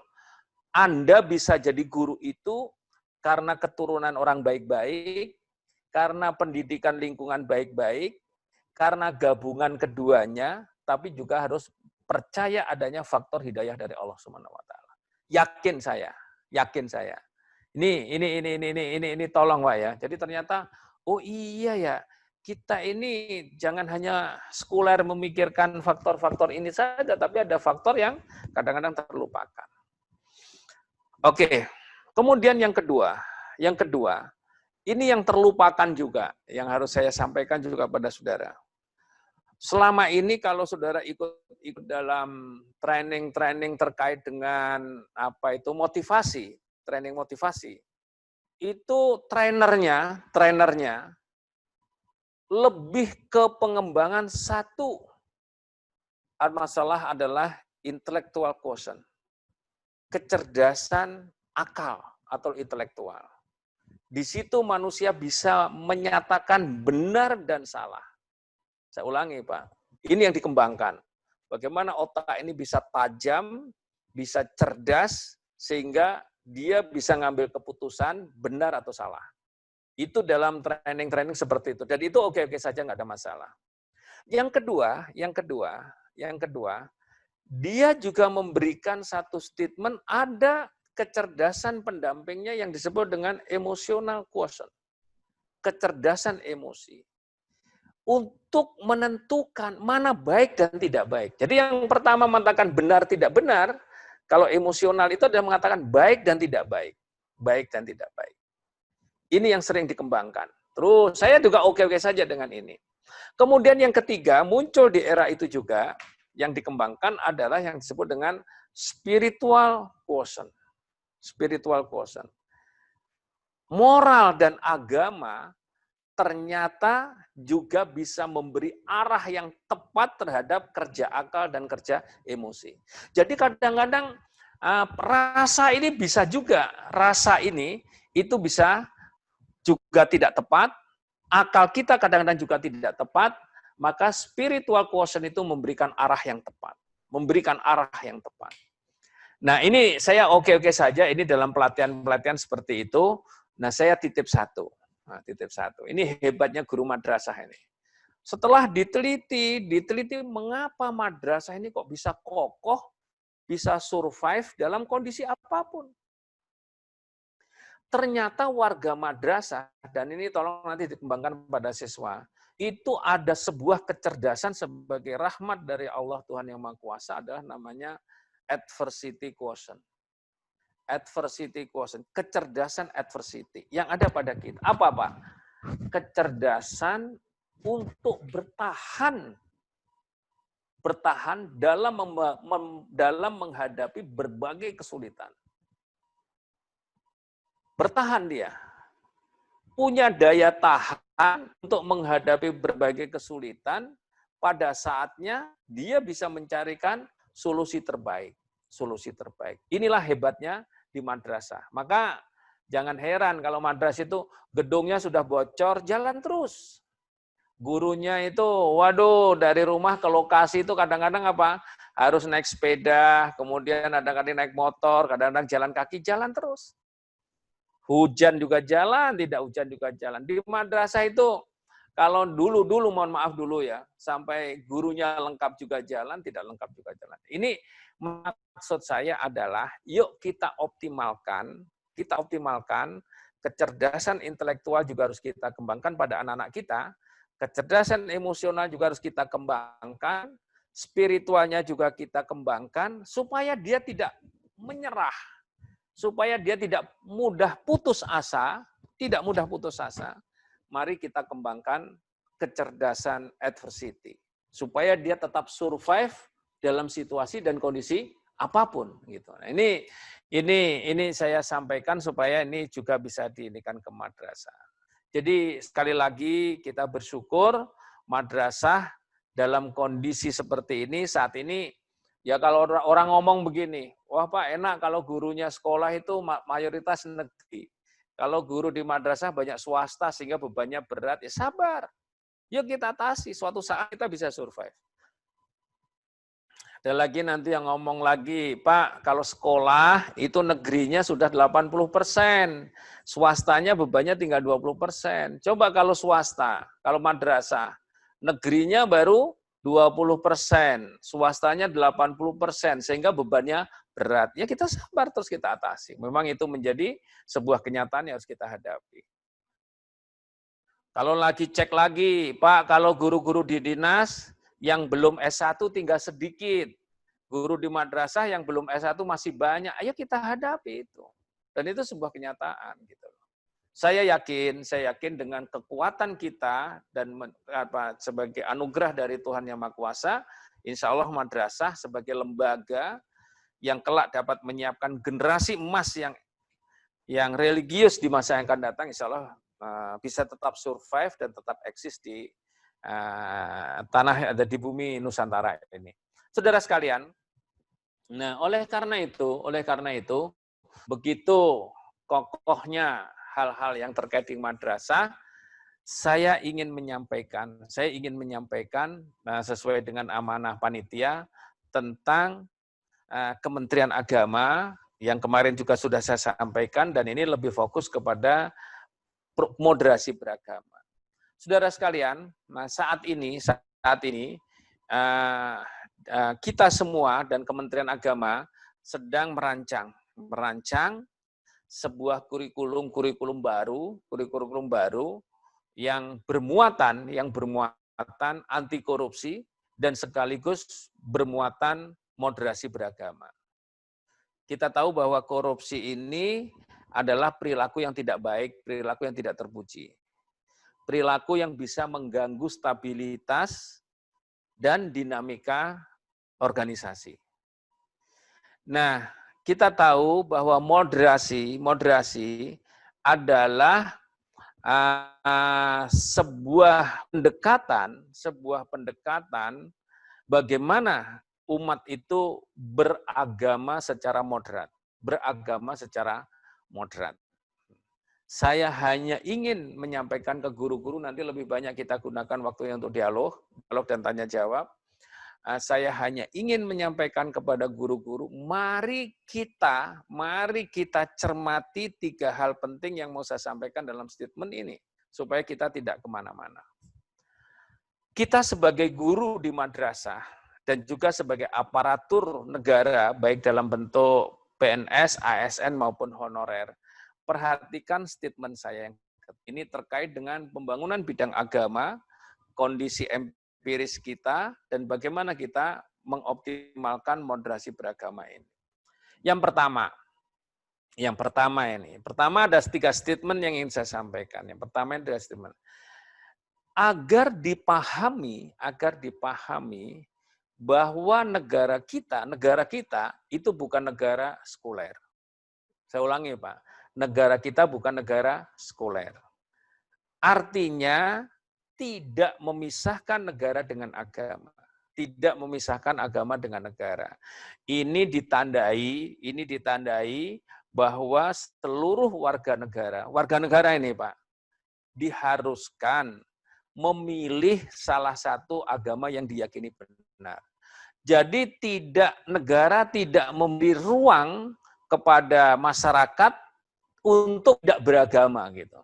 Anda bisa jadi guru itu karena keturunan orang baik-baik, karena pendidikan lingkungan baik-baik, karena gabungan keduanya, tapi juga harus percaya adanya faktor hidayah dari Allah Subhanahu wa taala. Yakin saya. Ini tolong Pak ya. Jadi ternyata oh iya ya, kita ini jangan hanya sekuler memikirkan faktor-faktor ini saja, tapi ada faktor yang kadang-kadang terlupakan. Oke, kemudian yang kedua, ini yang terlupakan juga, yang harus saya sampaikan juga pada saudara. Selama ini kalau saudara ikut dalam training terkait dengan motivasi, training motivasi, itu trainernya lebih ke pengembangan satu masalah adalah intellectual quotient, kecerdasan akal atau intelektual. Di situ manusia bisa menyatakan benar dan salah. Saya ulangi Pak, ini yang dikembangkan. Bagaimana otak ini bisa tajam, bisa cerdas, sehingga dia bisa ngambil keputusan benar atau salah. Itu dalam training seperti itu. Dan itu oke-oke saja, nggak ada masalah. Yang kedua, dia juga memberikan satu statement, ada kecerdasan pendampingnya yang disebut dengan emotional quotient. Kecerdasan emosi. Untuk menentukan mana baik dan tidak baik. Jadi yang pertama mengatakan benar tidak benar, kalau emosional itu adalah mengatakan baik dan tidak baik. Baik dan tidak baik. Ini yang sering dikembangkan. Terus saya juga oke-oke saja dengan ini. Kemudian yang ketiga muncul di era itu juga, yang dikembangkan adalah yang disebut dengan spiritual quotient. Spiritual quotient. Moral dan agama ternyata juga bisa memberi arah yang tepat terhadap kerja akal dan kerja emosi. Jadi kadang-kadang rasa ini bisa juga, rasa ini itu bisa juga tidak tepat, akal kita kadang-kadang juga tidak tepat, maka spiritual quotient itu memberikan arah yang tepat. Nah ini saya oke-oke saja, ini dalam pelatihan-pelatihan seperti itu, nah saya titip satu. Ini hebatnya guru madrasah ini. Setelah diteliti mengapa madrasah ini kok bisa kokoh, bisa survive dalam kondisi apapun. Ternyata warga madrasah, dan ini tolong nanti dikembangkan pada siswa, itu ada sebuah kecerdasan sebagai rahmat dari Allah Tuhan Yang Maha Kuasa, adalah namanya adversity quotient. Adversity quotient, kecerdasan adversity yang ada pada kita. Apa Pak? Kecerdasan untuk bertahan dalam menghadapi berbagai kesulitan. Bertahan dia. Punya daya tahan untuk menghadapi berbagai kesulitan, pada saatnya dia bisa mencarikan solusi terbaik. Inilah hebatnya di madrasah. Maka jangan heran kalau madrasah itu gedungnya sudah bocor, jalan terus. Gurunya itu, waduh, dari rumah ke lokasi itu kadang-kadang apa? Harus naik sepeda, kemudian kadang-kadang naik motor, kadang-kadang jalan kaki, jalan terus. Hujan juga jalan, tidak hujan juga jalan. Di madrasah itu, kalau dulu mohon maaf dulu ya, sampai gurunya lengkap juga jalan, tidak lengkap juga jalan. Ini maksud saya adalah, yuk kita optimalkan, kecerdasan intelektual juga harus kita kembangkan pada anak-anak kita, kecerdasan emosional juga harus kita kembangkan, spiritualnya juga kita kembangkan, supaya dia tidak menyerah, supaya dia tidak mudah putus asa, mari kita kembangkan kecerdasan adversity, supaya dia tetap survive dalam situasi dan kondisi apapun gitu. Nah, ini saya sampaikan supaya ini juga bisa diinikan ke madrasah. Jadi sekali lagi kita bersyukur madrasah dalam kondisi seperti ini saat ini, ya kalau orang ngomong begini, wah Pak enak kalau gurunya sekolah itu mayoritas negeri. Kalau guru di madrasah banyak swasta sehingga bebannya berat, ya sabar. Yuk kita atasi, suatu saat kita bisa survive. Ada lagi nanti yang ngomong lagi, Pak, kalau sekolah itu negerinya sudah 80%, swastanya bebannya tinggal 20%. Coba kalau swasta, kalau madrasah, negerinya baru 20%, swastanya 80%, sehingga bebannya berat. Ya kita sabar terus kita atasi. Memang itu menjadi sebuah kenyataan yang harus kita hadapi. Kalau lagi cek lagi, Pak, kalau guru-guru di dinas yang belum S1 tinggal sedikit. Guru di madrasah yang belum S1 masih banyak, ayo kita hadapi itu. Dan itu sebuah kenyataan gitu. Saya yakin dengan kekuatan kita dan sebagai anugerah dari Tuhan Yang Maha Kuasa, insya Allah madrasah sebagai lembaga yang kelak dapat menyiapkan generasi emas yang religius di masa yang akan datang, insya Allah bisa tetap survive dan tetap eksis di tanah ada di bumi Nusantara ini. Saudara sekalian, nah oleh karena itu begitu kokohnya hal-hal yang terkait dengan madrasah, saya ingin menyampaikan sesuai dengan amanah panitia tentang Kementerian Agama yang kemarin juga sudah saya sampaikan, dan ini lebih fokus kepada moderasi beragama. Saudara sekalian, nah saat ini kita semua dan Kementerian Agama sedang merancang sebuah kurikulum baru yang bermuatan anti korupsi dan sekaligus bermuatan moderasi beragama. Kita tahu bahwa korupsi ini adalah perilaku yang tidak baik, perilaku yang tidak terpuji. Perilaku yang bisa mengganggu stabilitas dan dinamika organisasi. Nah, kita tahu bahwa moderasi adalah sebuah pendekatan bagaimana umat itu beragama secara moderat. Saya hanya ingin menyampaikan ke guru-guru, nanti lebih banyak kita gunakan waktunya untuk dialog dan tanya jawab. Saya hanya ingin menyampaikan kepada guru-guru, mari kita cermati 3 hal penting yang mau saya sampaikan dalam statement ini, supaya kita tidak kemana-mana. Kita sebagai guru di madrasah, dan juga sebagai aparatur negara, baik dalam bentuk PNS, ASN, maupun honorer, perhatikan statement saya yang ini terkait dengan pembangunan bidang agama, kondisi empiris kita, dan bagaimana kita mengoptimalkan moderasi beragama ini. Yang pertama ada 3 statement yang ingin saya sampaikan. Yang pertama adalah statement. Agar dipahami bahwa negara kita itu bukan negara sekuler. Saya ulangi, Pak. Negara kita bukan negara sekuler. Artinya tidak memisahkan negara dengan agama. Tidak memisahkan agama dengan negara. Ini ditandai bahwa seluruh warga negara ini, Pak, diharuskan memilih salah satu agama yang diyakini benar. Jadi negara tidak memberi ruang kepada masyarakat untuk tidak beragama gitu.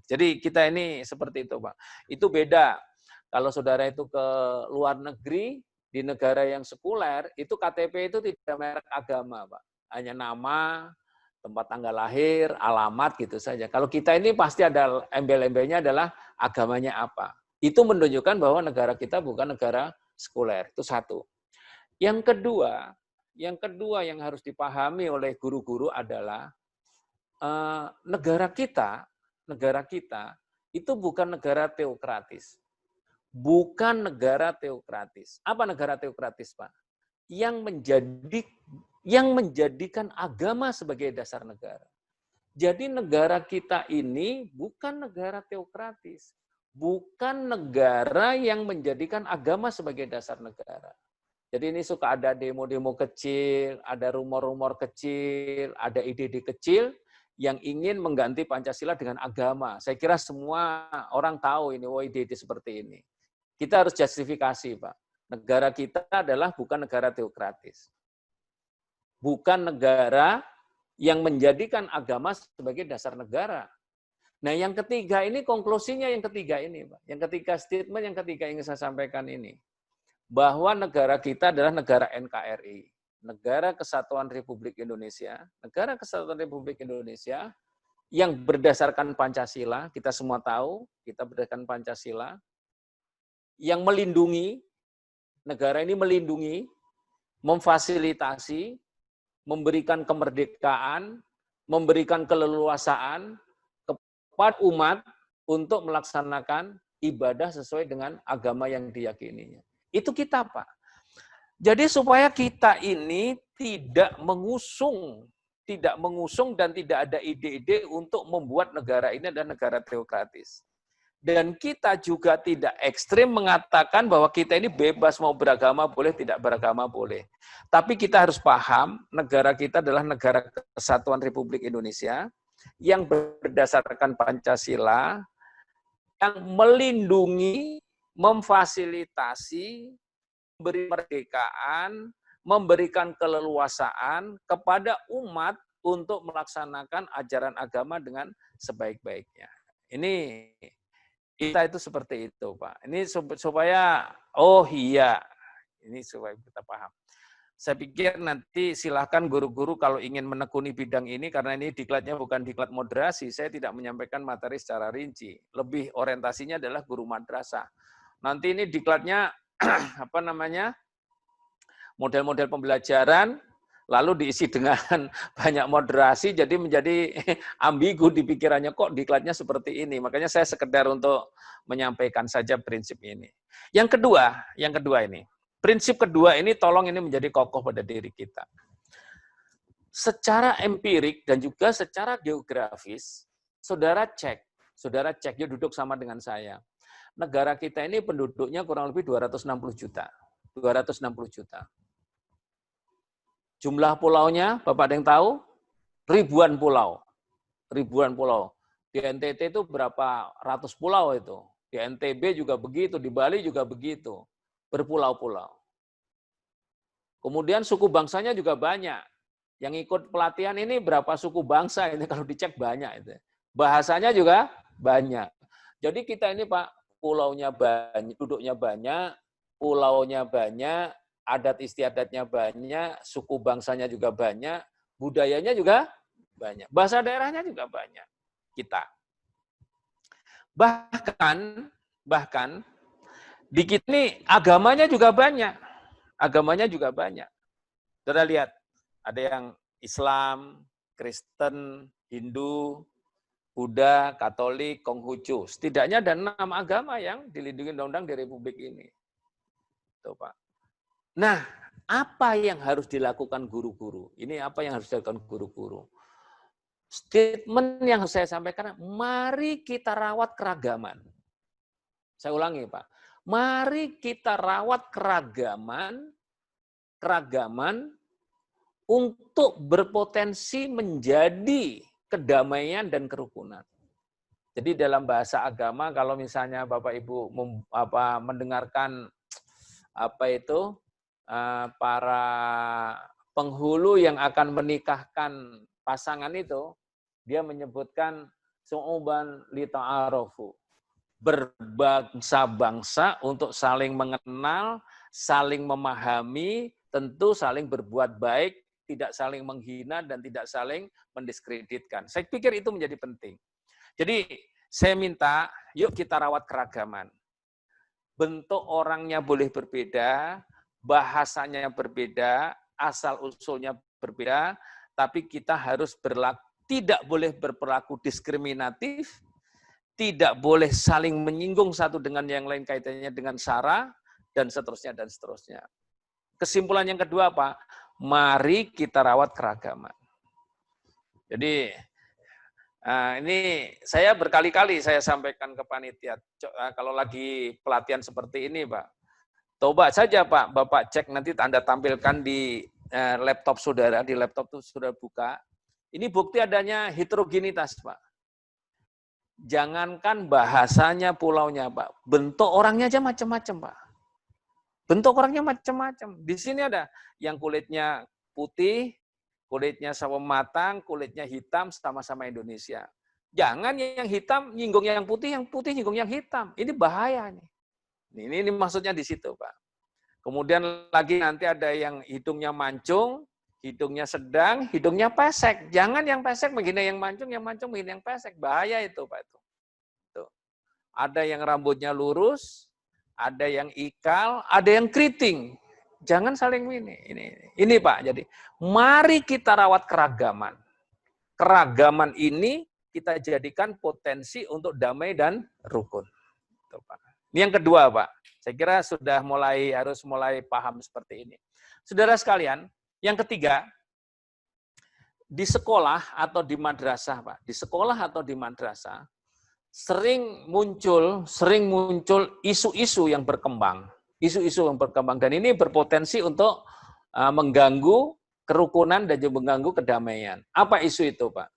Jadi kita ini seperti itu, Pak. Itu beda. Kalau saudara itu ke luar negeri, di negara yang sekuler, itu KTP itu tidak merek agama, Pak. Hanya nama, tempat tanggal lahir, alamat gitu saja. Kalau kita ini pasti ada embel-embelnya adalah agamanya apa. Itu menunjukkan bahwa negara kita bukan negara sekuler. Itu satu. Yang kedua yang harus dipahami oleh guru-guru adalah negara kita itu bukan negara teokratis. Apa negara teokratis, Pak? Yang menjadikan agama sebagai dasar negara. Jadi negara kita ini bukan negara teokratis. Bukan negara yang menjadikan agama sebagai dasar negara. Jadi ini suka ada demo-demo kecil, ada rumor-rumor kecil, ada ide-ide kecil yang ingin mengganti Pancasila dengan agama. Saya kira semua orang tahu ini, ide-ide seperti ini. Kita harus justifikasi, Pak. Negara kita adalah bukan negara teokratis. Bukan negara yang menjadikan agama sebagai dasar negara. Nah, yang ketiga ini, konklusinya yang ketiga ini, Pak. Yang ketiga, statement yang ketiga ingin saya sampaikan ini. Bahwa negara kita adalah negara NKRI. Negara Kesatuan Republik Indonesia. Negara Kesatuan Republik Indonesia yang berdasarkan Pancasila, kita semua tahu, kita berdasarkan Pancasila, yang melindungi, negara ini melindungi, memfasilitasi, memberikan kemerdekaan, memberikan keleluasaan kepada umat untuk melaksanakan ibadah sesuai dengan agama yang diyakininya. Itu kita, Pak. Jadi supaya kita ini tidak mengusung dan tidak ada ide-ide untuk membuat negara ini adalah negara teokratis. Dan kita juga tidak ekstrim mengatakan bahwa kita ini bebas mau beragama boleh, tidak beragama boleh. Tapi kita harus paham, negara kita adalah negara Kesatuan Republik Indonesia yang berdasarkan Pancasila, yang melindungi, memfasilitasi, memberi kemerdekaan, memberikan keleluasaan kepada umat untuk melaksanakan ajaran agama dengan sebaik-baiknya. Ini kita itu seperti itu, Pak. Ini supaya, oh iya, ini supaya kita paham. Saya pikir nanti silahkan guru-guru kalau ingin menekuni bidang ini, karena ini diklatnya bukan diklat moderasi, saya tidak menyampaikan materi secara rinci. Lebih orientasinya adalah guru madrasah. Nanti ini diklatnya, model-model pembelajaran, lalu diisi dengan banyak moderasi, jadi menjadi ambigu di pikirannya, kok diklatnya seperti ini. Makanya saya sekedar untuk menyampaikan saja prinsip ini. Yang kedua ini. Prinsip kedua ini tolong ini menjadi kokoh pada diri kita. Secara empirik dan juga secara geografis, saudara cek, yuk duduk sama dengan saya. Negara kita ini penduduknya kurang lebih 260 juta. 260 juta. Jumlah pulaunya, Bapak ada yang tahu? Ribuan pulau. Ribuan pulau. Di NTT itu berapa ratus pulau itu. Di NTB juga begitu, di Bali juga begitu. Berpulau-pulau. Kemudian suku bangsanya juga banyak. Yang ikut pelatihan ini berapa suku bangsa ini kalau dicek banyak itu. Bahasanya juga banyak. Jadi kita ini Pak, pulaunya banyak, duduknya banyak, pulaunya banyak, adat istiadatnya banyak, suku bangsanya juga banyak, budayanya juga banyak, bahasa daerahnya juga banyak. Kita. Bahkan di kita ini agamanya juga banyak. Agamanya juga banyak. Saudara lihat, ada yang Islam, Kristen, Hindu, Buddha, Katolik, Konghucu. Setidaknya ada 6 agama yang dilindungi undang-undang di Republik ini. Tuh, Pak. Nah, apa yang harus dilakukan guru-guru? Ini apa yang harus dilakukan guru-guru? Statement yang saya sampaikan, mari kita rawat keragaman. Saya ulangi, Pak. Mari kita rawat keragaman untuk berpotensi menjadi kedamaian dan kerukunan. Jadi dalam bahasa agama, kalau misalnya Bapak Ibu mendengarkan para penghulu yang akan menikahkan pasangan itu, dia menyebutkan su'uban li ta'arufu. Berbangsa-bangsa untuk saling mengenal, saling memahami, tentu saling berbuat baik, tidak saling menghina dan tidak saling mendiskreditkan. Saya pikir itu menjadi penting. Jadi saya minta, yuk kita rawat keragaman. Bentuk orangnya boleh berbeda, bahasanya berbeda, asal-usulnya berbeda, tapi kita harus tidak boleh berperilaku diskriminatif, tidak boleh saling menyinggung satu dengan yang lain kaitannya dengan sara, dan seterusnya, dan seterusnya. Kesimpulan yang kedua apa? Mari kita rawat keragaman. Jadi, ini saya berkali-kali saya sampaikan ke panitia, kalau lagi pelatihan seperti ini, Pak, coba saja Pak, Bapak cek nanti Anda tampilkan di laptop saudara, di laptop itu sudah buka, Ini bukti adanya heterogenitas, Pak. Jangankan bahasanya, pulaunya, Pak. Bentuk orangnya aja macam-macam, Pak. Bentuk orangnya macam-macam. Di sini ada yang kulitnya putih, kulitnya sawo matang, kulitnya hitam, sama-sama Indonesia. Jangan yang hitam nyinggung yang putih nyinggung yang hitam. Ini bahaya nih. Ini maksudnya di situ, Pak. Kemudian lagi nanti ada yang hidungnya mancung, hidungnya sedang, hidungnya pesek. Jangan yang pesek menghina yang mancung menghina yang pesek. Bahaya itu, Pak. Tuh. Ada yang rambutnya lurus, ada yang ikal, ada yang keriting. Jangan saling ini Pak. Jadi, mari kita rawat keragaman. Keragaman ini kita jadikan potensi untuk damai dan rukun. Tuh, Pak. Ini yang kedua, Pak. Saya kira sudah harus mulai paham seperti ini. Saudara sekalian, yang ketiga, di sekolah atau di madrasah, Pak. Di sekolah atau di madrasah, sering muncul isu-isu yang berkembang. Isu-isu yang berkembang. Dan ini berpotensi untuk mengganggu kerukunan dan juga mengganggu kedamaian. Apa isu itu, Pak?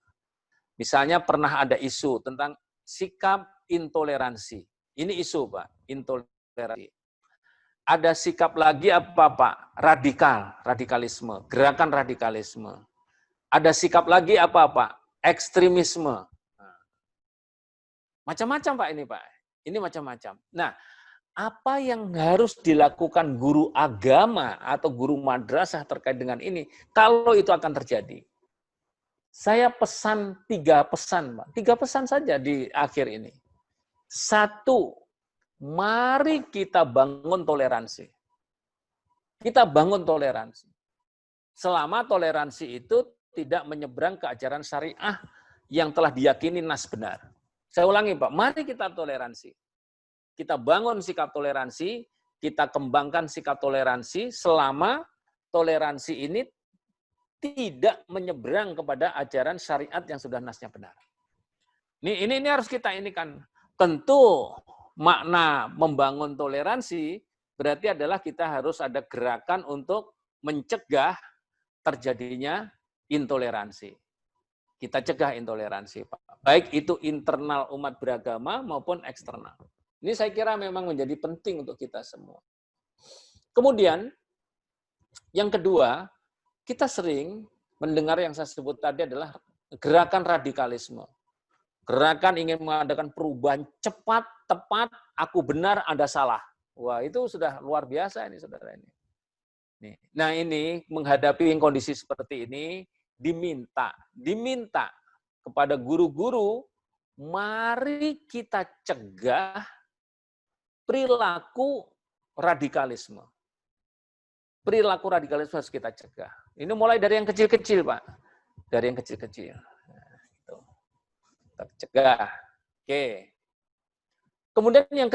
Misalnya pernah ada isu tentang sikap intoleransi. Ini isu, Pak, intoleransi. Ada sikap lagi apa, Pak? Radikalisme, gerakan radikalisme. Ada sikap lagi apa, Pak? Ekstremisme. Macam-macam, Pak, ini, Pak. Ini macam-macam. Nah, apa yang harus dilakukan guru agama atau guru madrasah terkait dengan ini, kalau itu akan terjadi? Saya pesan 3 pesan, Pak. 3 pesan saja di akhir ini. 1, mari kita bangun toleransi. Kita bangun toleransi. Selama toleransi itu tidak menyeberang ke ajaran syariah yang telah diyakini nas benar. Saya ulangi, Pak, mari kita toleransi. Kita bangun sikap toleransi, kita kembangkan sikap toleransi selama toleransi ini tidak menyeberang kepada ajaran syariat yang sudah nasnya benar. Ini harus kita kan. Tentu makna membangun toleransi berarti adalah kita harus ada gerakan untuk mencegah terjadinya intoleransi. Kita cegah intoleransi, Pak. Baik itu internal umat beragama maupun eksternal. Ini saya kira memang menjadi penting untuk kita semua. Kemudian, yang kedua, kita sering mendengar yang saya sebut tadi adalah gerakan radikalisme. Gerakan ingin mengadakan perubahan cepat, tepat, aku benar, Anda salah. Wah, itu sudah luar biasa ini, saudara ini. Nah, ini menghadapi kondisi seperti ini, diminta kepada guru-guru, mari kita cegah perilaku radikalisme. Perilaku radikalisme harus kita cegah. Ini mulai dari yang kecil-kecil, Pak. Dari yang kecil-kecil. Kita cegah. Oke. Kemudian yang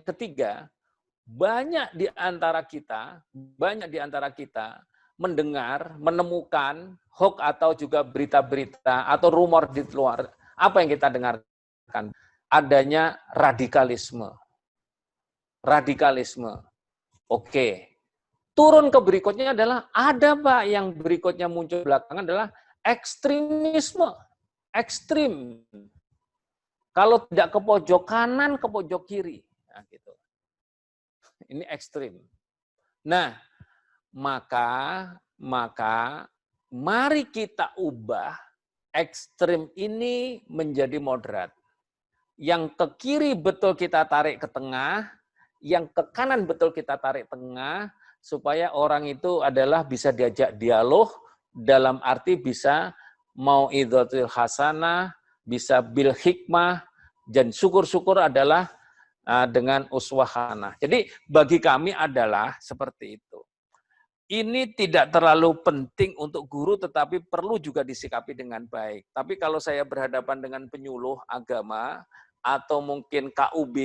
ketiga, banyak di antara kita mendengar, menemukan hoax atau juga berita-berita atau rumor di luar. Apa yang kita dengarkan? Adanya radikalisme. Radikalisme. Oke. Turun ke berikutnya adalah, ada Pak yang berikutnya muncul belakangan adalah ekstremisme. Ekstrim. Kalau tidak ke pojok kanan, ke pojok kiri. Nah, gitu. Ini ekstrim. Nah, maka mari kita ubah ekstrim ini menjadi moderat. Yang ke kiri betul kita tarik ke tengah, yang ke kanan betul kita tarik tengah, supaya orang itu adalah bisa diajak dialog, dalam arti bisa mau'idhatul hasanah, bisa bil hikmah, dan syukur-syukur adalah dengan uswah hasanah. Jadi bagi kami adalah seperti itu. Ini tidak terlalu penting untuk guru, tetapi perlu juga disikapi dengan baik. Tapi kalau saya berhadapan dengan penyuluh agama, atau mungkin KUB,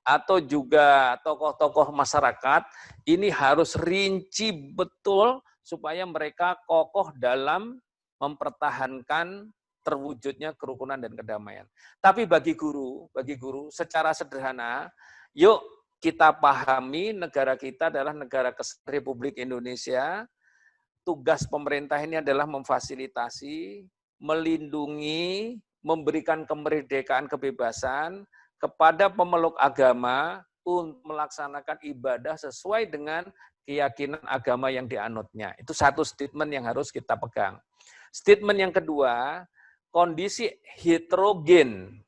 atau juga tokoh-tokoh masyarakat, ini harus rinci betul supaya mereka kokoh dalam mempertahankan terwujudnya kerukunan dan kedamaian. Tapi bagi guru secara sederhana, yuk kita pahami negara kita adalah negara Republik Indonesia. tugas pemerintah ini adalah memfasilitasi, melindungi, memberikan kemerdekaan kebebasan kepada pemeluk agama untuk melaksanakan ibadah sesuai dengan keyakinan agama yang dianutnya. Itu satu statement yang harus kita pegang. Statement yang kedua, kondisi heterogen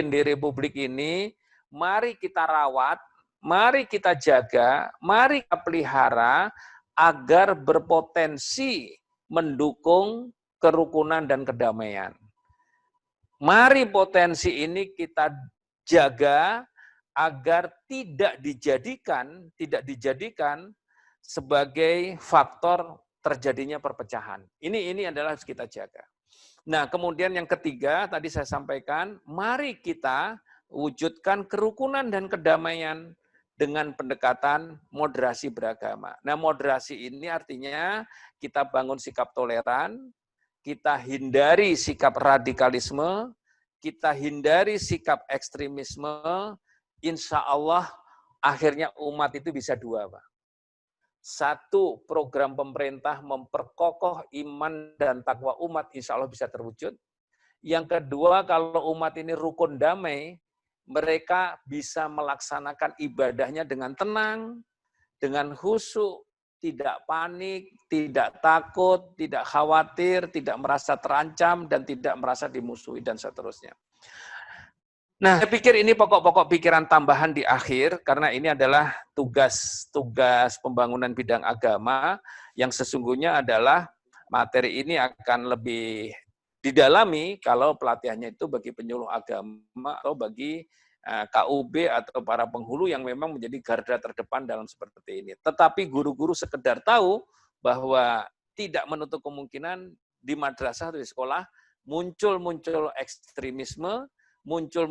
di Republik ini, mari kita rawat, mari kita jaga, mari kita pelihara agar berpotensi mendukung kerukunan dan kedamaian. Mari potensi ini kita jaga agar tidak dijadikan sebagai faktor terjadinya perpecahan. Ini adalah harus kita jaga. Nah, kemudian yang ketiga, tadi saya sampaikan, mari kita wujudkan kerukunan dan kedamaian dengan pendekatan moderasi beragama. Nah, moderasi ini artinya kita bangun sikap toleran, kita hindari sikap radikalisme, kita hindari sikap ekstremisme, insya Allah akhirnya umat itu bisa dua, Pak. Satu, program pemerintah memperkokoh iman dan takwa umat, insya Allah bisa terwujud. Yang kedua, kalau umat ini rukun damai, mereka bisa melaksanakan ibadahnya dengan tenang, dengan khusyuk, tidak panik, tidak takut, tidak khawatir, tidak merasa terancam, dan tidak merasa dimusuhi, dan seterusnya. Nah, saya pikir ini pokok-pokok pikiran tambahan di akhir, karena ini adalah tugas pembangunan bidang agama, yang sesungguhnya adalah materi ini akan lebih didalami kalau pelatihannya itu bagi penyuluh agama atau bagi KUB atau para penghulu yang memang menjadi garda terdepan dalam seperti ini. Tetapi guru-guru sekedar tahu bahwa tidak menutup kemungkinan di madrasah atau di sekolah muncul ekstremisme, muncul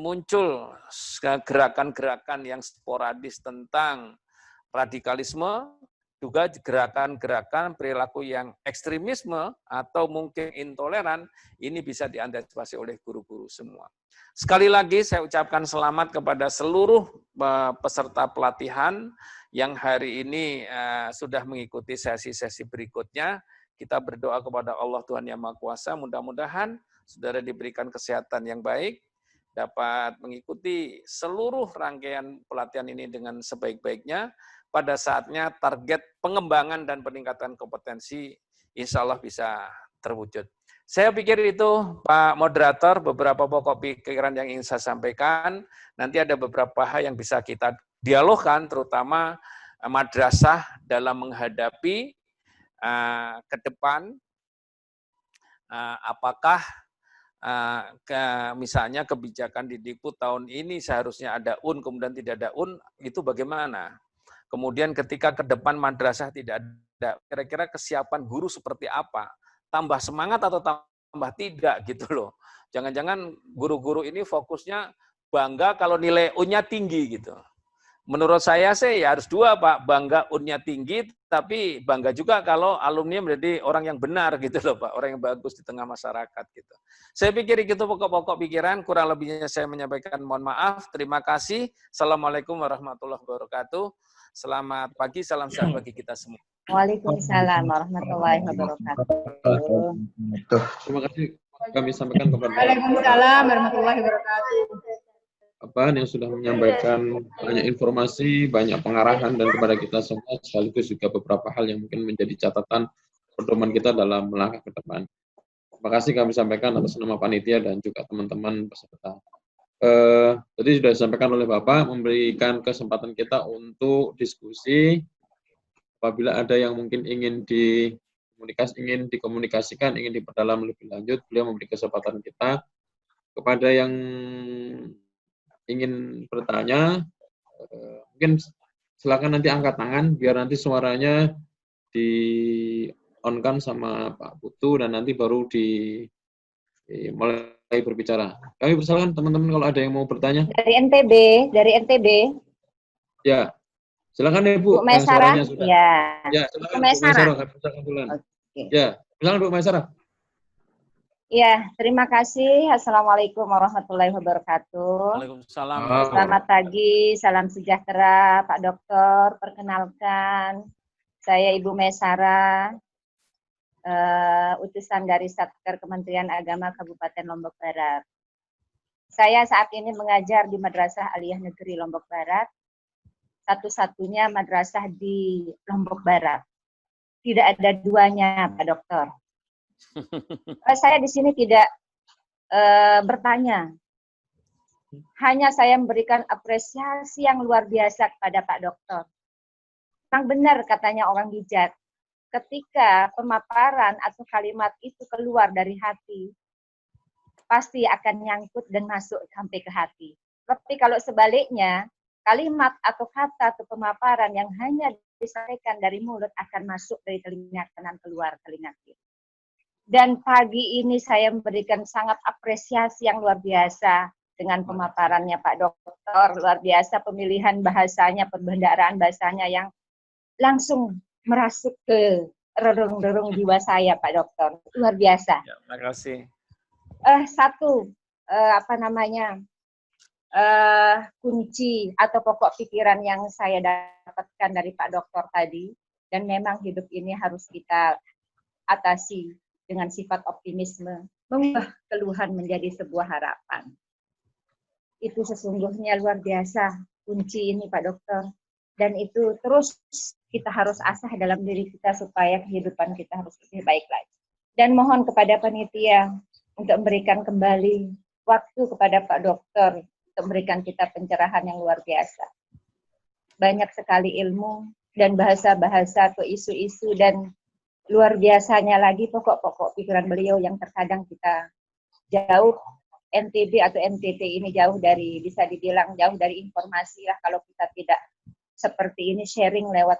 gerakan-gerakan yang sporadis tentang radikalisme, juga gerakan-gerakan perilaku yang ekstremisme atau mungkin intoleran, ini bisa diantisipasi oleh guru-guru semua. Sekali lagi saya ucapkan selamat kepada seluruh peserta pelatihan yang hari ini sudah mengikuti sesi-sesi berikutnya. Kita berdoa kepada Allah Tuhan Yang Maha Kuasa, mudah-mudahan saudara diberikan kesehatan yang baik, dapat mengikuti seluruh rangkaian pelatihan ini dengan sebaik-baiknya. Pada saatnya target pengembangan dan peningkatan kompetensi insya Allah bisa terwujud. Saya pikir itu Pak Moderator, beberapa pokok pikiran yang ingin saya sampaikan. Nanti ada beberapa hal yang bisa kita dialogkan, terutama madrasah dalam menghadapi ke depan, apakah misalnya kebijakan di Dikbud tahun ini seharusnya ada kemudian tidak ada itu bagaimana? Kemudian ketika ke depan madrasah tidak ada, kira-kira kesiapan guru seperti apa? Tambah semangat atau tambah tidak gitu loh. Jangan-jangan guru-guru ini fokusnya bangga kalau nilai UN-nya tinggi gitu. Menurut saya sih ya harus dua, Pak. Bangga UN-nya tinggi, tapi bangga juga kalau alumni menjadi orang yang benar gitu loh, Pak. Orang yang bagus di tengah masyarakat gitu. Saya pikir itu pokok-pokok pikiran, kurang lebihnya saya menyampaikan mohon maaf. Terima kasih. Assalamualaikum warahmatullahi wabarakatuh. Selamat pagi, salam sehat bagi kita semua. Waalaikumsalam warahmatullahi wabarakatuh. Terima kasih kami sampaikan kepada Waalaikumsalam warahmatullahi wabarakatuh. yang sudah menyampaikan banyak informasi, banyak pengarahan dan kepada kita semua, sekaligus juga beberapa hal yang mungkin menjadi catatan pedoman kita dalam melangkah ke depan. Terima kasih kami sampaikan atas nama panitia dan juga teman-teman peserta. Tadi sudah disampaikan oleh Bapak, memberikan kesempatan kita untuk diskusi. Apabila ada yang mungkin ingin dikomunikasikan, ingin diperdalam lebih lanjut, beliau memberi kesempatan kita. Kepada yang ingin bertanya, mungkin silakan nanti angkat tangan, biar nanti suaranya di-on-kan sama Pak Putu, dan nanti baru mulai berbicara. Kami persilakan teman-teman kalau ada yang mau bertanya. Dari NTB. Ya, silakan ya Bu. Bu Maisarah. Ya, silakan Bu Maisarah. Oke. Ya, silakan Bu Maisarah. Ya, terima kasih. Assalamualaikum warahmatullahi wabarakatuh. Waalaikumsalam. Selamat pagi, salam sejahtera Pak Dokter. Perkenalkan, Saya Ibu Mesara, utusan dari Satker Kementerian Agama Kabupaten Lombok Barat. Saya saat ini mengajar di Madrasah Aliyah Negeri Lombok Barat, satu-satunya madrasah di Lombok Barat. Tidak ada duanya, Pak Dokter. Saya di sini tidak bertanya, hanya saya memberikan apresiasi yang luar biasa kepada Pak Dokter. Yang benar katanya orang bijak, ketika pemaparan atau kalimat itu keluar dari hati, pasti akan nyangkut dan masuk sampai ke hati. Tapi kalau sebaliknya, kalimat atau kata atau pemaparan yang hanya disampaikan dari mulut akan masuk dari telinga kanan keluar telinga kiri. Dan pagi ini saya memberikan sangat apresiasi yang luar biasa dengan pemaparannya Pak Dokter, luar biasa pemilihan bahasanya, perbendaharaan bahasanya yang langsung merasuk ke relung-relung jiwa saya, Pak Dokter. Luar biasa. Ya, terima kasih. Kunci atau pokok pikiran yang saya dapatkan dari Pak Dokter tadi, dan memang hidup ini harus kita atasi dengan sifat optimisme, mengubah keluhan menjadi sebuah harapan. Itu sesungguhnya luar biasa kunci ini Pak Dokter. Dan itu terus kita harus asah dalam diri kita supaya kehidupan kita harus lebih baik lagi. Dan mohon kepada panitia untuk memberikan kembali waktu kepada Pak Dokter untuk memberikan kita pencerahan yang luar biasa. Banyak sekali ilmu dan bahasa-bahasa atau isu-isu dan luar biasanya lagi pokok-pokok pikiran beliau yang terkadang kita jauh NTB atau NTT ini jauh dari, bisa dibilang jauh dari informasi lah kalau kita tidak seperti ini sharing lewat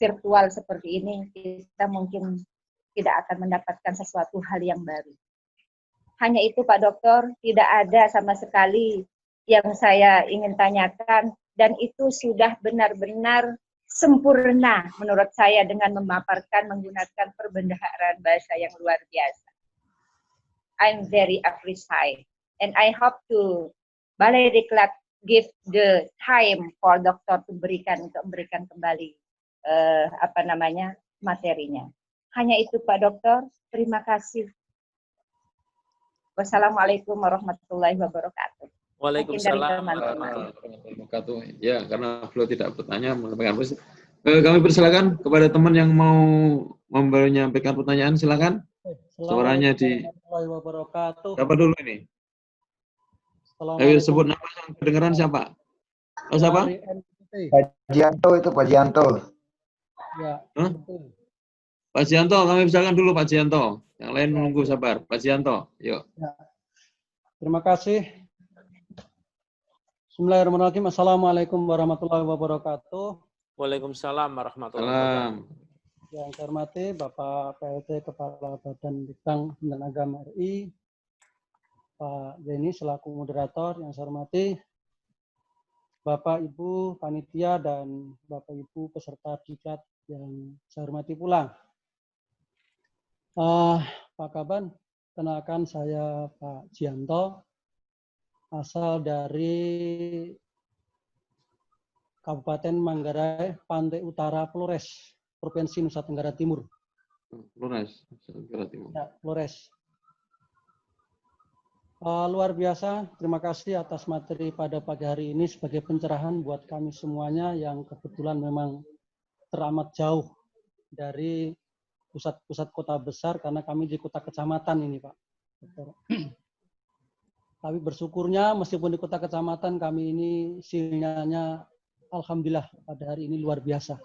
virtual seperti ini, kita mungkin tidak akan mendapatkan sesuatu hal yang baru. Hanya itu Pak Dokter, tidak ada sama sekali yang saya ingin tanyakan dan itu sudah benar-benar sempurna menurut saya dengan memaparkan menggunakan perbendaharaan bahasa yang luar biasa. I'm very appreciate and I hope to Balai Diklat give the time for dokter untuk memberikan kembali materinya. Hanya itu Pak Dokter, terima kasih. Wassalamualaikum warahmatullahi wabarakatuh. Waalaikumsalam warahmatullahi wabarakatuh. Ya, karena beliau tidak bertanya, kami persilakan kepada teman yang mau menyampaikan pertanyaan, silakan. Suaranya di. Siapa dulu ini? Ayo sebut nama yang kedengaran siapa? Oh, siapa? Pak Jianto itu Pak Jianto. Ya. Huh? Pak Jianto, kami persilakan dulu Pak Jianto. Yang lain menunggu sabar. Pak Jianto, yuk. Ya. Terima kasih. Bismillahirrahmanirrahim. Assalamualaikum warahmatullahi wabarakatuh. Waalaikumsalam warahmatullahi wabarakatuh. Yang saya hormati Bapak PLT Kepala Badan Litbang dan Agama RI, Pak Denny selaku moderator, yang saya hormati Bapak Ibu panitia dan Bapak Ibu peserta diklat yang saya hormati pula. Pak Kaban, kenalkan saya Pak Jianto, asal dari Kabupaten Manggarai, Pantai Utara, Flores, Provinsi Nusa Tenggara Timur. Flores, Nusa Tenggara Timur. Ya, Flores. Luar biasa, terima kasih atas materi pada pagi hari ini sebagai pencerahan buat kami semuanya yang kebetulan memang teramat jauh dari pusat-pusat kota besar karena kami di kota kecamatan ini Pak. Tapi bersyukurnya meskipun di kota kecamatan kami ini sinyalnya alhamdulillah pada hari ini luar biasa.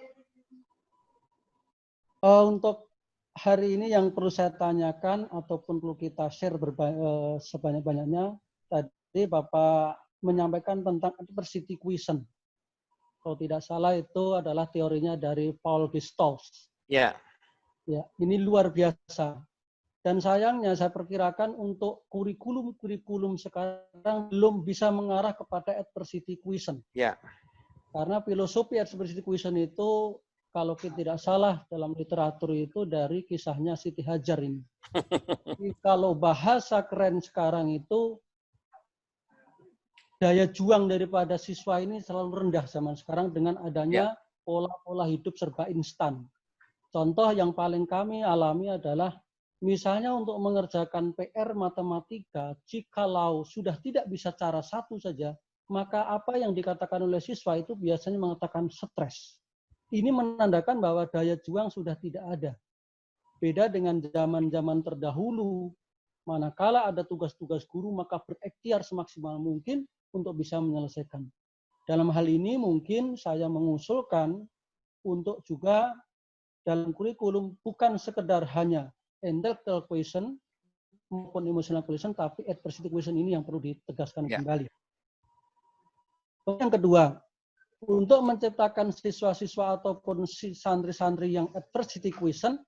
Untuk hari ini yang perlu saya tanyakan ataupun perlu kita share sebanyak-banyaknya, tadi Bapak menyampaikan tentang adversity question. Kalau tidak salah itu adalah teorinya dari Paul Gestalt. Ya. Ya, ini luar biasa. Dan sayangnya saya perkirakan untuk kurikulum sekarang belum bisa mengarah kepada adversity question. Ya. Karena filosofi adversity question itu kalau kita tidak salah dalam literatur itu dari kisahnya Siti Hajar ini. Jadi, kalau bahasa keren sekarang itu daya juang daripada siswa ini selalu rendah zaman sekarang dengan adanya pola-pola hidup serba instan. Contoh yang paling kami alami adalah misalnya untuk mengerjakan PR matematika, jikalau sudah tidak bisa cara satu saja, maka apa yang dikatakan oleh siswa itu biasanya mengatakan stres. Ini menandakan bahwa daya juang sudah tidak ada. Beda dengan zaman-zaman terdahulu, manakala ada tugas-tugas guru, maka berikhtiar semaksimal mungkin untuk bisa menyelesaikan. Dalam hal ini mungkin saya mengusulkan untuk juga dalam kurikulum bukan sekedar hanya intellectual quotient maupun emotional quotient, tapi adversity quotient ini yang perlu ditegaskan kembali. Yang kedua, untuk menciptakan siswa-siswa ataupun santri-santri yang adversity quotient,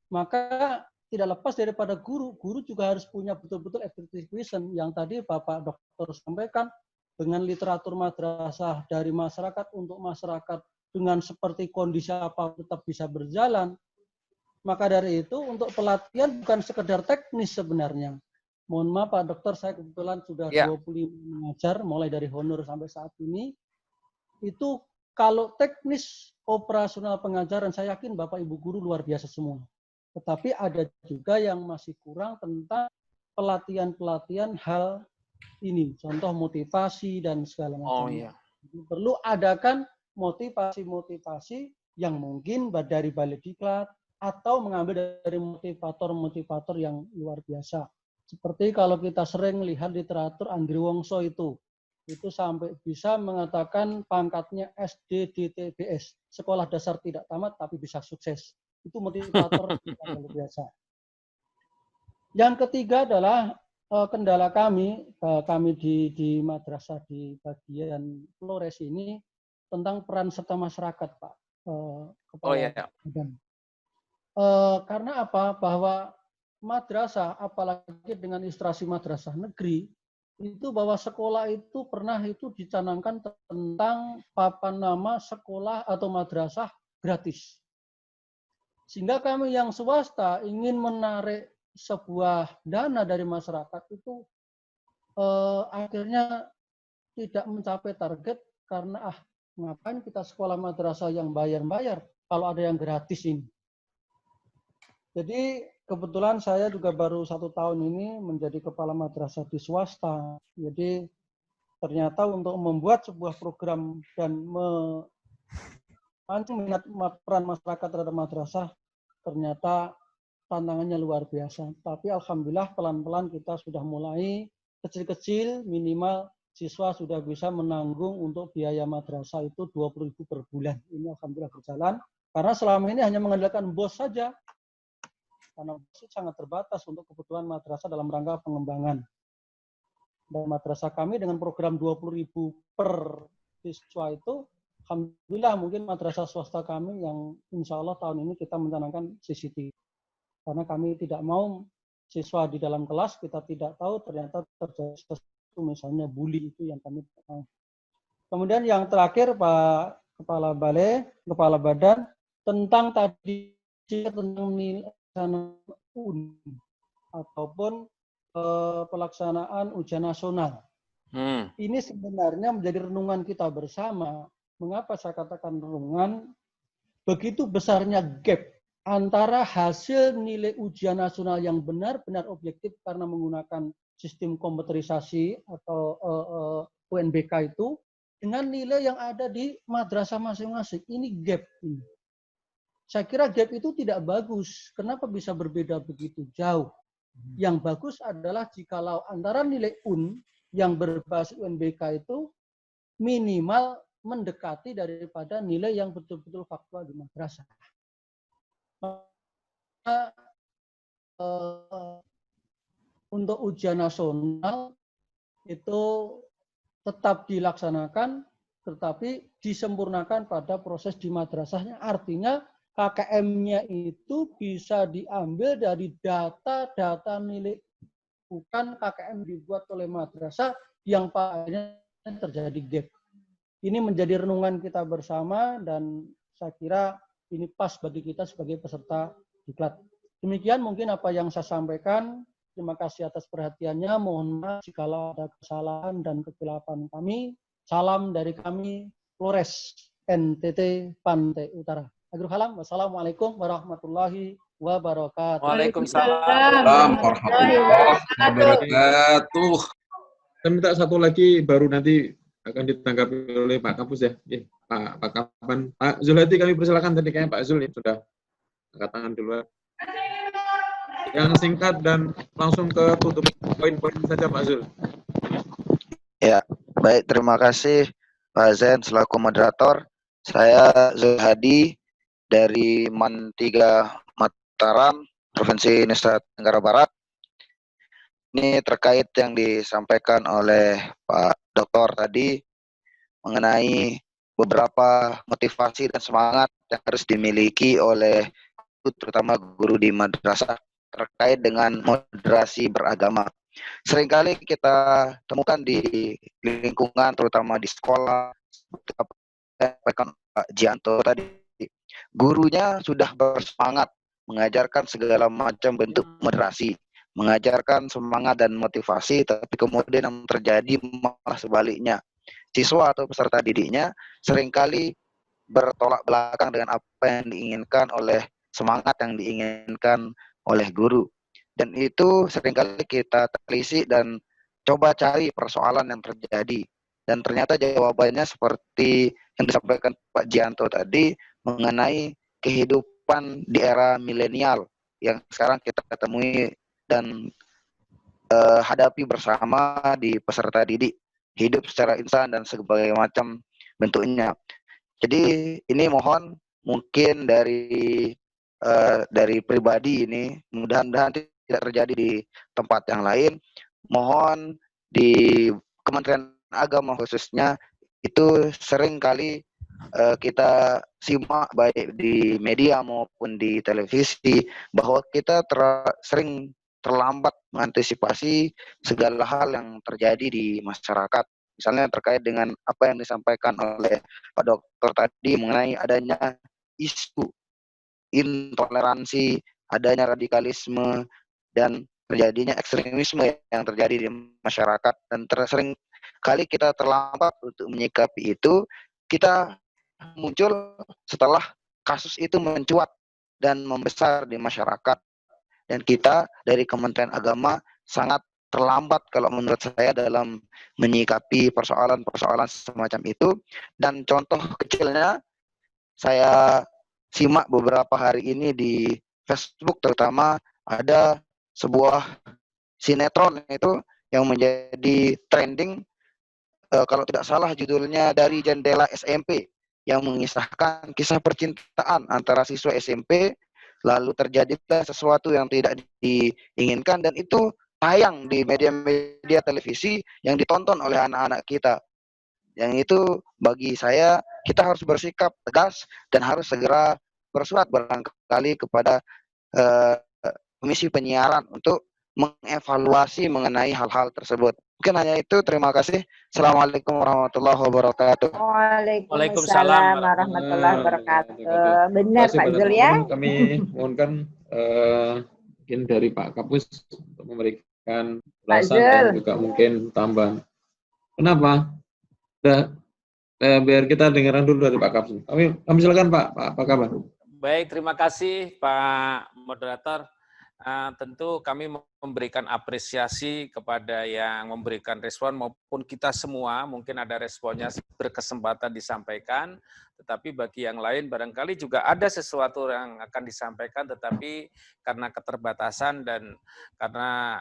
maka tidak lepas daripada guru. Guru juga harus punya betul-betul adversity quotient yang tadi Bapak Dokter sampaikan, dengan literatur madrasah dari masyarakat untuk masyarakat dengan seperti kondisi apa tetap bisa berjalan. Maka dari itu untuk pelatihan bukan sekedar teknis sebenarnya. Mohon maaf Pak Dokter, saya kebetulan sudah 25 mengajar mulai dari honor sampai saat ini. Itu kalau teknis operasional pengajaran saya yakin Bapak Ibu guru luar biasa semua. Tetapi ada juga yang masih kurang tentang pelatihan-pelatihan hal ini, contoh motivasi dan segala macam. Perlu adakan motivasi-motivasi yang mungkin dari balik diklat atau mengambil dari motivator-motivator yang luar biasa. Seperti kalau kita sering lihat literatur Andri Wongso itu sampai bisa mengatakan pangkatnya SDDTBS, sekolah dasar tidak tamat tapi bisa sukses. Itu motivator yang luar biasa. Yang ketiga adalah kendala kami di madrasah di bagian Flores ini tentang peran serta masyarakat, Pak Kepala Badan. Karena apa? Bahwa madrasah, apalagi dengan ilustrasi madrasah negeri, itu bahwa sekolah itu pernah itu dicanangkan tentang papan nama sekolah atau madrasah gratis. Sehingga kami yang swasta ingin menarik sebuah dana dari masyarakat itu akhirnya tidak mencapai target karena ngapain kita sekolah madrasah yang bayar-bayar kalau ada yang gratis ini. Jadi kebetulan saya juga baru 1 tahun ini menjadi kepala madrasah di swasta. Jadi ternyata untuk membuat sebuah program dan memancing minat peran masyarakat terhadap madrasah ternyata tantangannya luar biasa. Tapi alhamdulillah pelan-pelan kita sudah mulai kecil-kecil, minimal siswa sudah bisa menanggung untuk biaya madrasah itu 20.000 per bulan. Ini alhamdulillah berjalan. Karena selama ini hanya mengandalkan BOS saja. Karena BOS sangat terbatas untuk kebutuhan madrasah dalam rangka pengembangan. Dan madrasah kami dengan program 20.000 per siswa itu, alhamdulillah mungkin madrasah swasta kami yang insya Allah tahun ini kita mencanangkan CCTV. Karena kami tidak mau siswa di dalam kelas, kita tidak tahu ternyata terjadi sesuatu, misalnya bully itu yang kami tidak tahu. Kemudian yang terakhir Pak Kepala Badan, tentang tadi tentang nilai ataupun pelaksanaan ujian nasional. Ini sebenarnya menjadi renungan kita bersama. Mengapa saya katakan renungan? Begitu besarnya gap antara hasil nilai ujian nasional yang benar-benar objektif karena menggunakan sistem komputerisasi atau UNBK itu dengan nilai yang ada di madrasah masing-masing. Ini gap ini. Saya kira gap itu tidak bagus. Kenapa bisa berbeda begitu jauh? Yang bagus adalah jikalau antara nilai UN yang berbasis UNBK itu minimal mendekati daripada nilai yang betul-betul faktual di madrasah. Untuk ujian nasional itu tetap dilaksanakan, tetapi disempurnakan pada proses di madrasahnya. Artinya KKM-nya itu bisa diambil dari data-data nilai, bukan KKM dibuat oleh madrasah yang paling terjadi gap. Ini menjadi renungan kita bersama dan saya kira ini pas bagi kita sebagai peserta diklat. Demikian mungkin apa yang saya sampaikan. Terima kasih atas perhatiannya. Mohon maaf jika ada kesalahan dan kekeliruan kami. Salam dari kami, Flores. NTT Pantai Utara. Akhirul kalam, wassalamualaikum warahmatullahi wabarakatuh. Waalaikumsalam. Warahmatullahi wabarakatuh. Saya minta satu lagi baru nanti akan ditanggapi oleh Pak Kapus ya. Pak Kapan. Pak Zulhadi kami persilakan, tadi kayaknya Pak Zul sudah angkat tangan duluan. Yang singkat dan langsung ke tutup poin-poin saja Pak Zul. Ya, baik, terima kasih Pak Zen selaku moderator. Saya Zulhadi dari MAN 3 Mataram, Provinsi Nusa Tenggara Barat. Ini terkait yang disampaikan oleh Pak Doktor tadi mengenai beberapa motivasi dan semangat yang harus dimiliki oleh terutama guru di madrasah terkait dengan moderasi beragama. Seringkali kita temukan di lingkungan, terutama di sekolah, Pak Jianto tadi, gurunya sudah bersemangat mengajarkan segala macam bentuk moderasi, mengajarkan semangat dan motivasi, tapi kemudian yang terjadi malah sebaliknya. Siswa atau peserta didiknya seringkali bertolak belakang dengan apa yang diinginkan oleh semangat yang diinginkan oleh guru. Dan itu seringkali kita telisik dan coba cari persoalan yang terjadi. Dan ternyata jawabannya seperti yang disampaikan Pak Jianto tadi mengenai kehidupan di era milenial yang sekarang kita temui dan hadapi bersama di peserta didik, hidup secara insan dan sebagainya macam bentuknya. Jadi ini mohon mungkin dari pribadi ini, mudah-mudahan tidak terjadi di tempat yang lain. Mohon di Kementerian Agama khususnya itu sering kali kita simak baik di media maupun di televisi bahwa kita sering terlambat mengantisipasi segala hal yang terjadi di masyarakat. Misalnya terkait dengan apa yang disampaikan oleh Pak Dokter tadi mengenai adanya isu intoleransi, adanya radikalisme, dan terjadinya ekstremisme yang terjadi di masyarakat. Dan sering kali kita terlambat untuk menyikapi itu, kita muncul setelah kasus itu mencuat dan membesar di masyarakat. Dan kita dari Kementerian Agama sangat terlambat kalau menurut saya dalam menyikapi persoalan-persoalan semacam itu. Dan contoh kecilnya, saya simak beberapa hari ini di Facebook terutama ada sebuah sinetron itu yang menjadi trending, kalau tidak salah judulnya Dari Jendela SMP, yang mengisahkan kisah percintaan antara siswa SMP, lalu terjadilah sesuatu yang tidak diinginkan dan itu tayang di media-media televisi yang ditonton oleh anak-anak kita. Yang itu bagi saya kita harus bersikap tegas dan harus segera bersurat barangkali kepada komisi penyiaran untuk mengevaluasi mengenai hal-hal tersebut. Mungkin hanya itu. Terima kasih. Assalamualaikum warahmatullahi wabarakatuh. Waalaikumsalam warahmatullahi wabarakatuh. Benar Pak Zul ya. Kami mohonkan mungkin dari Pak Kapus untuk memberikan ulasan dan juga mungkin tambahan. Kenapa? Biar kita dengarkan dulu dari Pak Kapus. Kami silakan Pak. Apa kabar? Baik, terima kasih Pak Moderator. Tentu kami memberikan apresiasi kepada yang memberikan respon maupun kita semua, mungkin ada responnya berkesempatan disampaikan, tetapi bagi yang lain barangkali juga ada sesuatu yang akan disampaikan, tetapi karena keterbatasan dan karena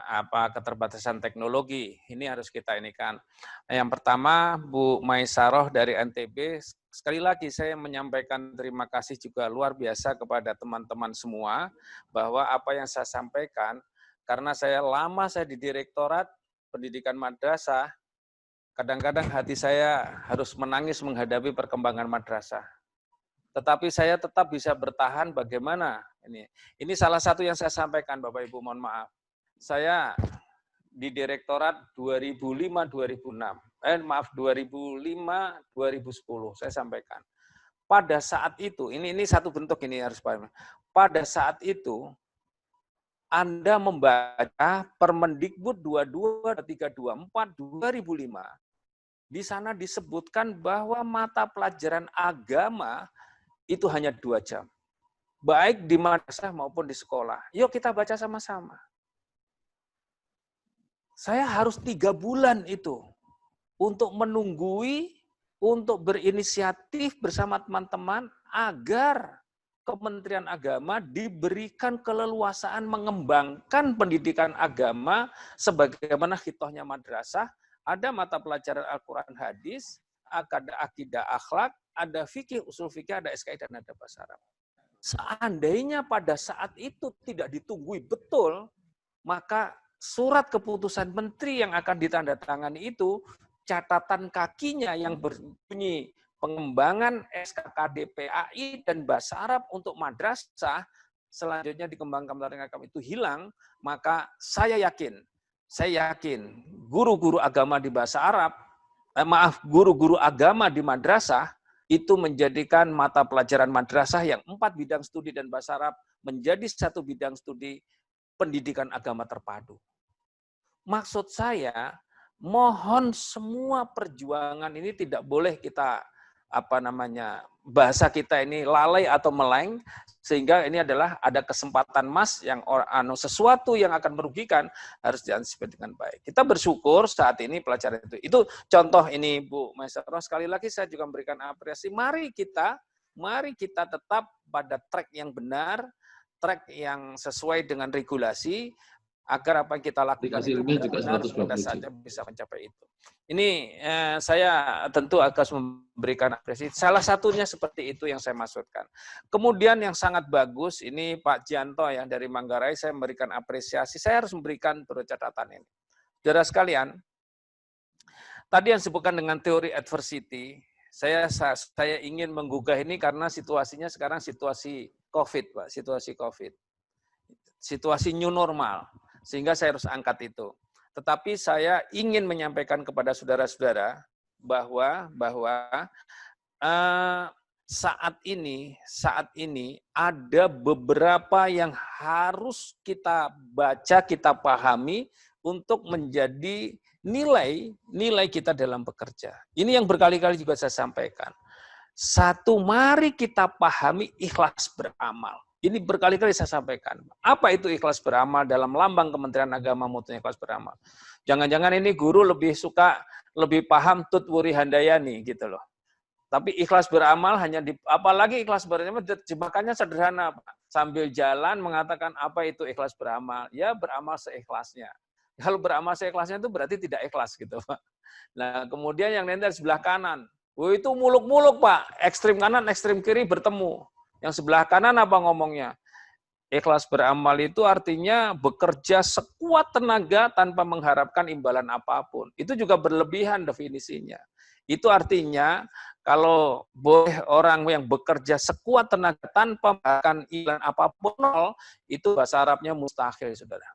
keterbatasan teknologi, ini harus kita inikan. Yang pertama, Bu Maisaroh dari NTB, sekali lagi saya menyampaikan terima kasih juga luar biasa kepada teman-teman semua bahwa apa yang saya sampaikan, karena saya di Direktorat Pendidikan Madrasah, kadang-kadang hati saya harus menangis menghadapi perkembangan madrasah. Tetapi saya tetap bisa bertahan bagaimana ini. Ini salah satu yang saya sampaikan Bapak Ibu, mohon maaf. Saya di Direktorat 2005-2010 saya sampaikan. Pada saat itu, ini satu bentuk ini harus paham. Pada saat itu, Anda membaca Permendikbud 22/324/2005 Di sana disebutkan bahwa mata pelajaran agama itu hanya 2 jam. Baik di madrasah maupun di sekolah. Yuk kita baca sama-sama. Saya harus 3 bulan itu untuk menunggui, untuk berinisiatif bersama teman-teman agar Kementerian Agama diberikan keleluasaan mengembangkan pendidikan agama sebagaimana hitohnya madrasah. Ada mata pelajaran Al-Quran hadis, ada akidah akhlak, ada fikih, usul fikih, ada SKI, dan ada bahasa Arab. Seandainya pada saat itu tidak ditunggui betul, maka surat keputusan menteri yang akan ditandatangani itu, catatan kakinya yang berbunyi pengembangan SKKD-PAI dan bahasa Arab untuk madrasah, selanjutnya dikembangkan melalui agama itu hilang, maka saya yakin guru-guru agama di bahasa Arab, guru-guru agama di madrasah itu menjadikan mata pelajaran madrasah yang 4 bidang studi dan bahasa Arab menjadi 1 bidang studi pendidikan agama terpadu. Maksud saya, mohon semua perjuangan ini tidak boleh kita bahasa kita ini lalai atau meleng, sehingga ini adalah ada kesempatan emas yang sesuatu yang akan merugikan harus diantisipasi dengan baik. Kita bersyukur saat ini pelajaran itu contoh ini Bu Maisarah, sekali lagi saya juga memberikan apresiasi. Mari kita tetap pada track yang benar, track yang sesuai dengan regulasi, agar apa yang kita lakukan itu benar-benar pada saatnya bisa mencapai itu. Ini saya tentu akan memberikan apresiasi. Salah satunya seperti itu yang saya maksudkan. Kemudian yang sangat bagus, ini Pak Jianto ya dari Manggarai, saya memberikan apresiasi. Saya harus memberikan turut catatan ini. Saudara sekalian, tadi yang disebutkan dengan teori adversity, saya ingin menggugah ini karena situasinya sekarang situasi COVID, Pak, situasi COVID. Situasi new normal. Sehingga saya harus angkat itu. Tetapi saya ingin menyampaikan kepada saudara-saudara bahwa saat ini ada beberapa yang harus kita baca, kita pahami untuk menjadi nilai kita dalam bekerja. Ini yang berkali-kali juga saya sampaikan. 1, mari kita pahami ikhlas beramal. Ini berkali-kali saya sampaikan. Apa itu ikhlas beramal dalam lambang Kementerian Agama mutunya ikhlas beramal? Jangan-jangan ini guru lebih paham Tut Wuri Handayani gitu loh. Tapi ikhlas beramal apalagi ikhlas beramal jebakannya sederhana, Pak. Sambil jalan mengatakan apa itu ikhlas beramal? Ya beramal seikhlasnya. Kalau beramal seikhlasnya itu berarti tidak ikhlas gitu, Pak. Nah, kemudian yang nanti sebelah kanan. Itu muluk-muluk, Pak. Ekstrim kanan, ekstrim kiri bertemu. Yang sebelah kanan apa ngomongnya? Ikhlas beramal itu artinya bekerja sekuat tenaga tanpa mengharapkan imbalan apapun. Itu juga berlebihan definisinya. Itu artinya kalau boleh orang yang bekerja sekuat tenaga tanpa mengharapkan imbalan apapun, itu bahasa Arabnya mustahil, saudara.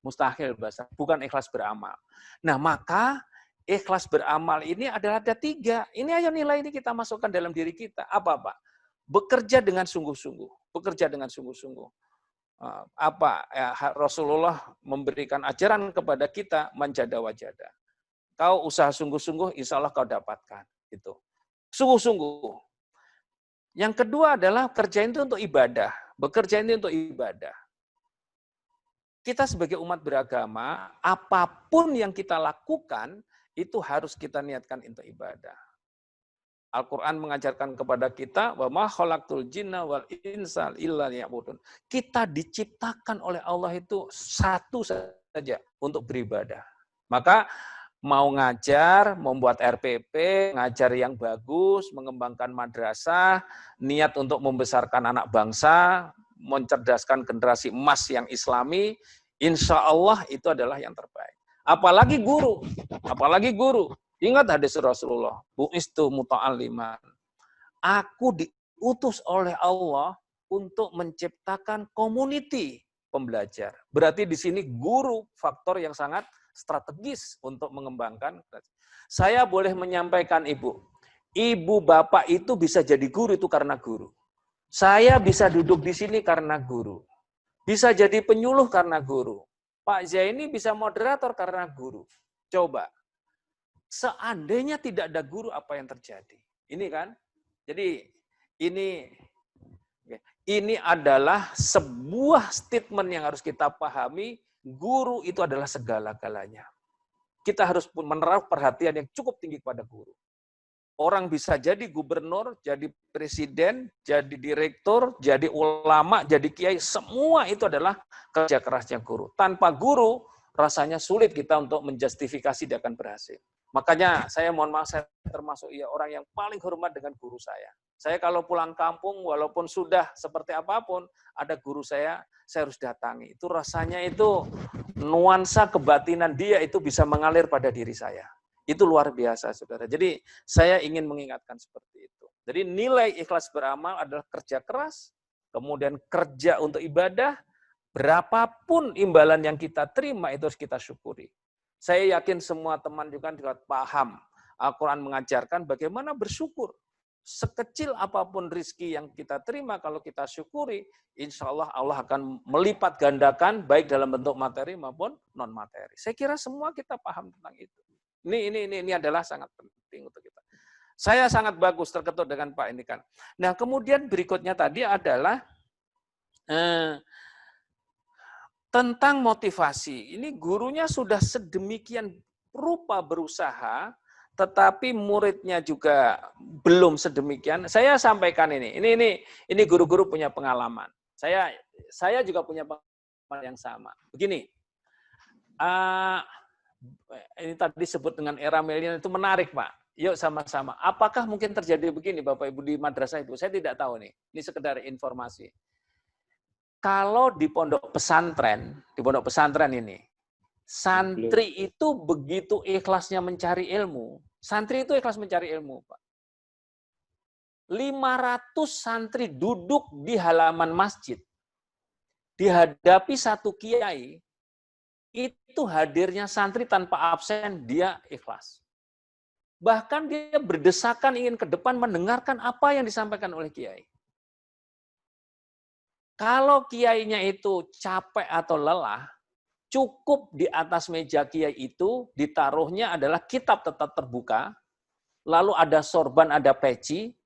Mustahil bahasa, bukan ikhlas beramal. Nah, maka ikhlas beramal ini adalah ada 3. Ini ayo nilai ini kita masukkan dalam diri kita. Apa, Pak? Bekerja dengan sungguh-sungguh. Bekerja dengan sungguh-sungguh. Rasulullah memberikan ajaran kepada kita, manjada wajada. Kau usaha sungguh-sungguh, insya Allah kau dapatkan. Itu. Sungguh-sungguh. Yang kedua adalah kerja itu untuk ibadah. Bekerja ini untuk ibadah. Kita sebagai umat beragama, apapun yang kita lakukan, itu harus kita niatkan untuk ibadah. Al-Quran mengajarkan kepada kita, wa ma khalaqtul jinna wal insa illa liya'budun. Kita diciptakan oleh Allah itu satu saja, untuk beribadah. Maka mau ngajar, membuat RPP, ngajar yang bagus, mengembangkan madrasah, niat untuk membesarkan anak bangsa, mencerdaskan generasi emas yang islami, insya Allah itu adalah yang terbaik. Apalagi guru. Ingat hadis Rasulullah, bu'istu muta'alliman. Aku diutus oleh Allah untuk menciptakan community pembelajar. Berarti di sini guru faktor yang sangat strategis untuk mengembangkan. Saya boleh menyampaikan ibu bapak itu bisa jadi guru itu karena guru. Saya bisa duduk di sini karena guru. Bisa jadi penyuluh karena guru. Pak Zaini bisa moderator karena guru. Coba. Seandainya tidak ada guru, apa yang terjadi? Ini kan, jadi ini adalah sebuah statement yang harus kita pahami, guru itu adalah segala-galanya. Kita harus menaruh perhatian yang cukup tinggi kepada guru. Orang bisa jadi gubernur, jadi presiden, jadi direktur, jadi ulama, jadi kiai, semua itu adalah kerja kerasnya guru. Tanpa guru, rasanya sulit kita untuk menjustifikasi dia akan berhasil. Makanya saya mohon maaf, saya termasuk orang yang paling hormat dengan guru saya. Saya kalau pulang kampung, walaupun sudah seperti apapun, ada guru saya harus datangi. Itu rasanya itu nuansa kebatinan dia itu bisa mengalir pada diri saya. Itu luar biasa, saudara. Jadi saya ingin mengingatkan seperti itu. Jadi nilai ikhlas beramal adalah kerja keras, kemudian kerja untuk ibadah, berapapun imbalan yang kita terima itu harus kita syukuri. Saya yakin semua teman juga paham. Al-Quran mengajarkan bagaimana bersyukur. Sekecil apapun rizki yang kita terima, kalau kita syukuri, insya Allah Allah akan melipat gandakan, baik dalam bentuk materi maupun non-materi. Saya kira semua kita paham tentang itu. Ini adalah sangat penting untuk kita. Saya sangat bagus terketuk dengan Pak ini kan. Nah, kemudian berikutnya tadi adalah tentang motivasi. Ini gurunya sudah sedemikian rupa berusaha, tetapi muridnya juga belum sedemikian. Saya sampaikan ini guru-guru punya pengalaman. Saya juga punya pengalaman yang sama. Begini, ini tadi disebut dengan era milenial itu menarik, Pak. Yuk sama-sama. Apakah mungkin terjadi begini, Bapak Ibu di madrasah itu? Saya tidak tahu nih. Ini sekedar informasi. Kalau di pondok pesantren ini, santri itu begitu ikhlasnya mencari ilmu. Santri itu ikhlas mencari ilmu, Pak. 500 santri duduk di halaman masjid. Dihadapi satu kiai, itu hadirnya santri tanpa absen, dia ikhlas. Bahkan dia berdesakan ingin ke depan mendengarkan apa yang disampaikan oleh kiai. Kalau kiainya itu capek atau lelah, cukup di atas meja kiai itu ditaruhnya adalah kitab tetap terbuka, lalu ada sorban, ada peci,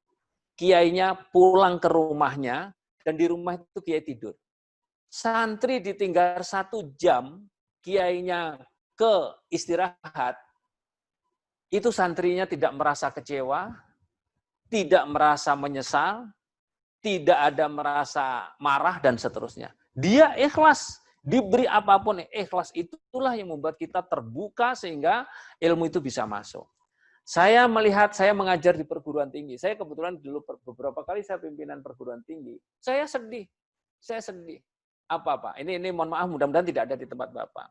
kiainya pulang ke rumahnya, dan di rumah itu kiai tidur. Santri ditinggal 1 jam, kiainya ke istirahat, itu santrinya tidak merasa kecewa, tidak merasa menyesal, tidak ada merasa marah, dan seterusnya. Dia ikhlas, diberi apapun, ikhlas itulah yang membuat kita terbuka sehingga ilmu itu bisa masuk. Saya melihat, saya mengajar di perguruan tinggi. Saya kebetulan dulu beberapa kali saya pimpinan perguruan tinggi. Saya sedih. Apa-apa? Ini mohon maaf, mudah-mudahan tidak ada di tempat Bapak.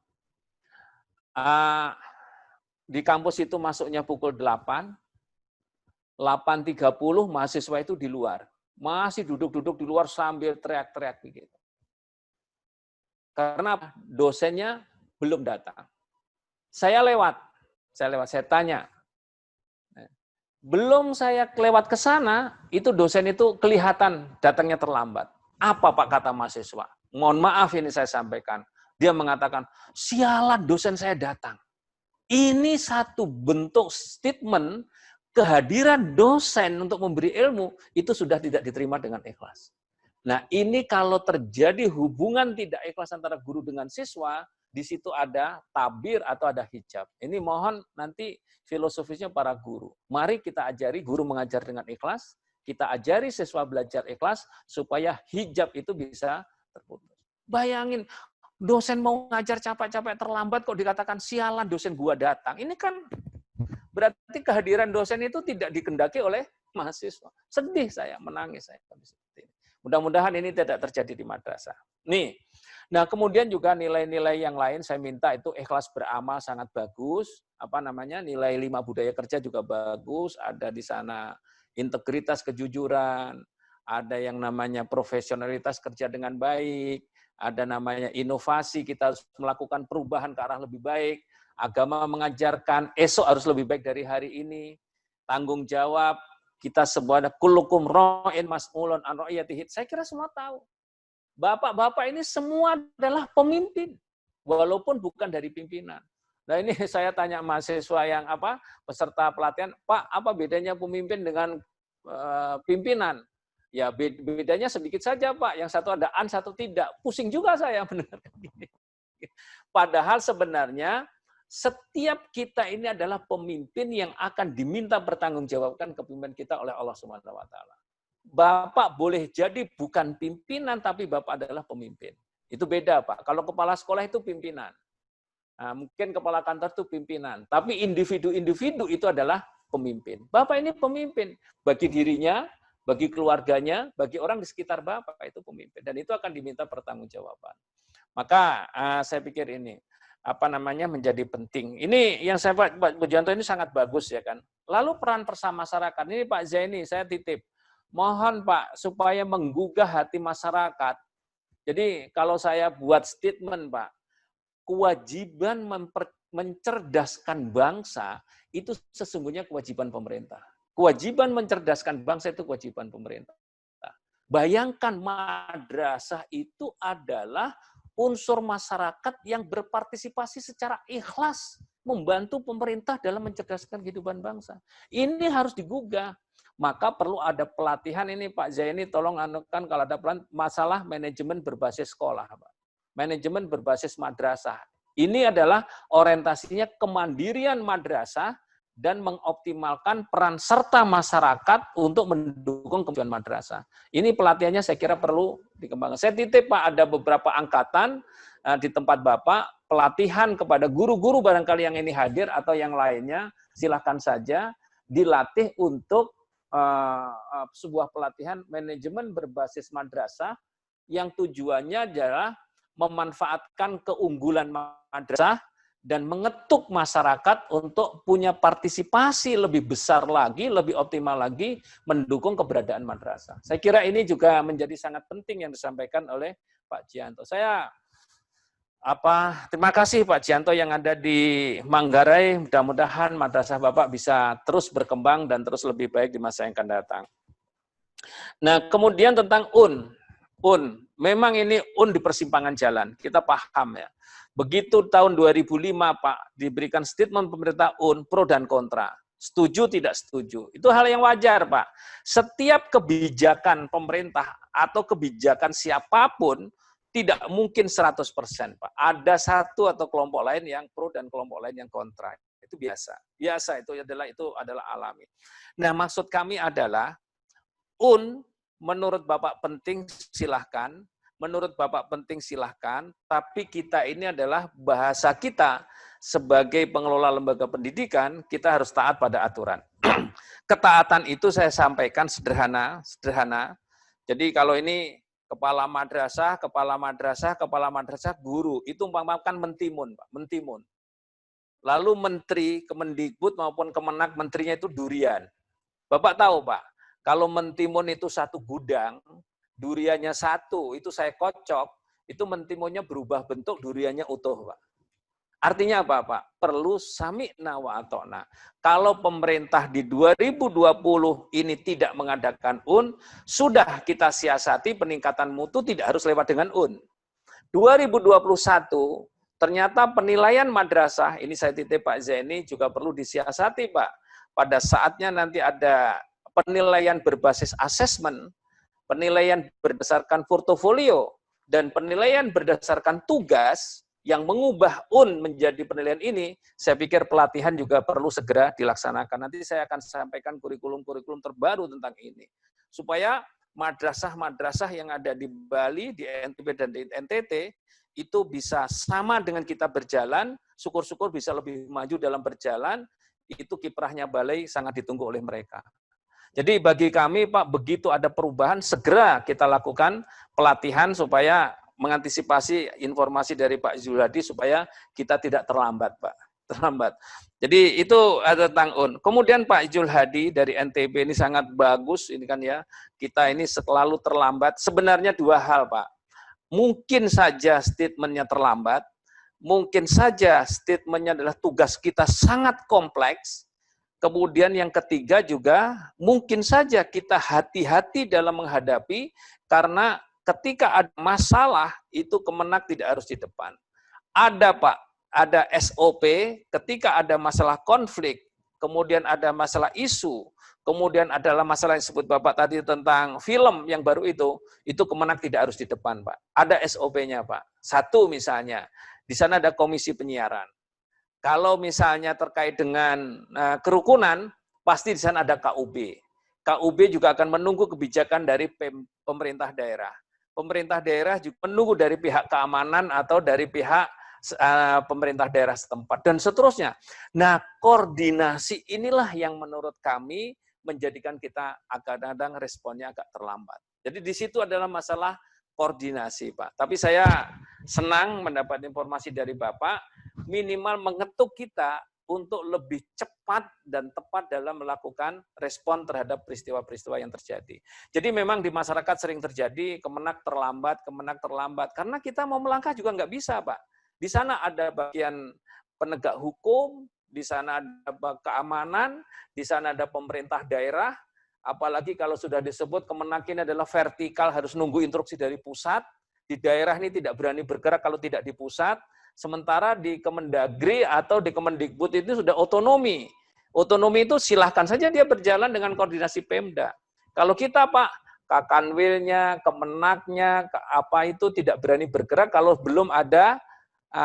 Di kampus itu masuknya pukul 8, 8.30 mahasiswa itu di luar. Masih duduk-duduk di luar sambil teriak-teriak begitu. Karena dosennya belum datang. Saya lewat, saya tanya. Belum saya lewat ke sana, itu dosen itu kelihatan datangnya terlambat. Apa Pak kata mahasiswa? Mohon maaf ini saya sampaikan. Dia mengatakan, sialan dosen saya datang. Ini satu bentuk statement kehadiran dosen untuk memberi ilmu itu sudah tidak diterima dengan ikhlas. Nah, ini kalau terjadi hubungan tidak ikhlas antara guru dengan siswa, di situ ada tabir atau ada hijab. Ini mohon nanti filosofisnya para guru. Mari kita ajari guru mengajar dengan ikhlas, kita ajari siswa belajar ikhlas supaya hijab itu bisa terputus. Bayangin, dosen mau ngajar capek-capek terlambat kok dikatakan sialan dosen gua datang. Ini kan berarti kehadiran dosen itu tidak dikendaki oleh mahasiswa. Sedih saya, menangis saya. Mudah-mudahan ini tidak terjadi di madrasah. Nah kemudian juga nilai-nilai yang lain saya minta itu ikhlas beramal sangat bagus. Nilai 5 budaya kerja juga bagus. Ada di sana integritas, kejujuran. Ada yang namanya profesionalitas kerja dengan baik. Ada namanya inovasi, kita harus melakukan perubahan ke arah lebih baik. Agama mengajarkan esok harus lebih baik dari hari ini. Tanggung jawab, kita semua ada kullukum ra'in mas'ulun an ra'iyatihi. Saya kira semua tahu. Bapak-bapak ini semua adalah pemimpin. Walaupun bukan dari pimpinan. Nah ini saya tanya mahasiswa yang peserta pelatihan, Pak, apa bedanya pemimpin dengan pimpinan? Ya bedanya sedikit saja Pak, yang satu ada an, satu tidak. Pusing juga saya mendengarkan gini. Padahal sebenarnya setiap kita ini adalah pemimpin yang akan diminta bertanggungjawabkan kepemimpinan kita oleh Allah Subhanahu wa taala. Bapak boleh jadi bukan pimpinan, tapi Bapak adalah pemimpin. Itu beda Pak. Kalau kepala sekolah itu pimpinan. Nah, mungkin kepala kantor itu pimpinan, tapi individu-individu itu adalah pemimpin. Bapak ini pemimpin bagi dirinya, bagi keluarganya, bagi orang di sekitar Bapak itu pemimpin, dan itu akan diminta pertanggungjawaban. Maka saya pikir ini menjadi penting. Ini yang saya Pak Pujianto ini sangat bagus ya kan. Lalu peran pesan masyarakat ini Pak Zaini saya titip, mohon Pak supaya menggugah hati masyarakat. Jadi kalau saya buat statement Pak, kewajiban mencerdaskan bangsa itu sesungguhnya kewajiban pemerintah. Kewajiban mencerdaskan bangsa itu kewajiban pemerintah. Bayangkan madrasah itu adalah unsur masyarakat yang berpartisipasi secara ikhlas membantu pemerintah dalam mencerdaskan kehidupan bangsa. Ini harus digugah. Maka perlu ada pelatihan ini Pak Zaini, tolong anukan kalau ada masalah manajemen berbasis sekolah Pak. Manajemen berbasis madrasah. Ini adalah orientasinya kemandirian madrasah dan mengoptimalkan peran serta masyarakat untuk mendukung kemajuan madrasah. Ini pelatihannya saya kira perlu dikembangkan. Saya titip Pak, ada beberapa angkatan di tempat Bapak, pelatihan kepada guru-guru barangkali yang ini hadir atau yang lainnya, silahkan saja dilatih untuk sebuah pelatihan manajemen berbasis madrasah yang tujuannya adalah memanfaatkan keunggulan madrasah dan mengetuk masyarakat untuk punya partisipasi lebih besar lagi, lebih optimal lagi mendukung keberadaan madrasah. Saya kira ini juga menjadi sangat penting yang disampaikan oleh Pak Gianto. Terima kasih Pak Gianto yang ada di Manggarai. Mudah-mudahan madrasah Bapak bisa terus berkembang dan terus lebih baik di masa yang akan datang. Nah, kemudian tentang memang ini di persimpangan jalan, kita paham ya. Begitu tahun 2005 Pak diberikan statement pemerintah pro dan kontra, setuju tidak setuju, itu hal yang wajar Pak. Setiap kebijakan pemerintah atau kebijakan siapapun tidak mungkin 100% Pak. Ada satu atau kelompok lain yang pro dan kelompok lain yang kontra. Itu biasa. Biasa itu adalah alami. Nah, maksud kami adalah menurut Bapak penting silahkan, menurut Bapak penting silahkan, tapi kita ini adalah bahasa kita sebagai pengelola lembaga pendidikan, kita harus taat pada aturan. Ketaatan itu saya sampaikan sederhana. Jadi kalau ini kepala madrasah, guru, itu umpamakan mentimun, Pak, mentimun. Lalu menteri, Kemendikbud maupun Kemenak, menterinya itu durian. Bapak tahu Pak, kalau mentimun itu satu gudang, duriannya satu, itu saya kocok, itu mentimunnya berubah bentuk, duriannya utuh, Pak. Artinya apa, Pak? Perlu sami'na wa ata'na. Kalau pemerintah di 2020 ini tidak mengadakan sudah kita siasati peningkatan mutu tidak harus lewat dengan 2021, ternyata penilaian madrasah, ini saya titip Pak Zaini, juga perlu disiasati, Pak. Pada saatnya nanti ada penilaian berbasis asesmen, penilaian berdasarkan portofolio, dan penilaian berdasarkan tugas yang mengubah menjadi penilaian ini, saya pikir pelatihan juga perlu segera dilaksanakan. Nanti saya akan sampaikan kurikulum-kurikulum terbaru tentang ini. Supaya madrasah-madrasah yang ada di Bali, di NTB, dan di NTT, itu bisa sama dengan kita berjalan, syukur-syukur bisa lebih maju dalam berjalan, itu kiprahnya balai sangat ditunggu oleh mereka. Jadi bagi kami, Pak, begitu ada perubahan, segera kita lakukan pelatihan supaya mengantisipasi informasi dari Pak Zulhadi supaya kita tidak terlambat, Pak. Terlambat. Jadi itu ada tentang Kemudian Pak Zulhadi dari NTB ini sangat bagus, ini kan ya, kita ini selalu terlambat. Sebenarnya dua hal, Pak. Mungkin saja statementnya terlambat, mungkin saja statementnya adalah tugas kita sangat kompleks. Kemudian yang ketiga juga mungkin saja kita hati-hati dalam menghadapi karena ketika ada masalah itu Kemenak tidak harus di depan. Ada Pak, ada SOP ketika ada masalah konflik, kemudian ada masalah isu, kemudian adalah masalah yang disebut Bapak tadi tentang film yang baru itu Kemenak tidak harus di depan, Pak. Ada SOP-nya, Pak. Satu misalnya, di sana ada komisi penyiaran. Kalau misalnya terkait dengan kerukunan, pasti di sana ada KUB. KUB juga akan menunggu kebijakan dari pemerintah daerah. Pemerintah daerah juga menunggu dari pihak keamanan atau dari pihak pemerintah daerah setempat, dan seterusnya. Nah, koordinasi inilah yang menurut kami menjadikan kita kadang-kadang responnya agak terlambat. Jadi di situ adalah masalah koordinasi, Pak. Tapi saya senang mendapat informasi dari Bapak, minimal mengetuk kita untuk lebih cepat dan tepat dalam melakukan respon terhadap peristiwa-peristiwa yang terjadi. Jadi memang di masyarakat sering terjadi Kemenak terlambat, karena kita mau melangkah juga nggak bisa, Pak. Di sana ada bagian penegak hukum, di sana ada keamanan, di sana ada pemerintah daerah, apalagi kalau sudah disebut Kemenak ini adalah vertikal, harus nunggu instruksi dari pusat, di daerah ini tidak berani bergerak kalau tidak di pusat, sementara di Kemendagri atau di Kemendikbud itu sudah otonomi. Otonomi itu silahkan saja dia berjalan dengan koordinasi Pemda. Kalau kita, Pak, Kakanwilnya, Kemenaknya, apa itu tidak berani bergerak kalau belum ada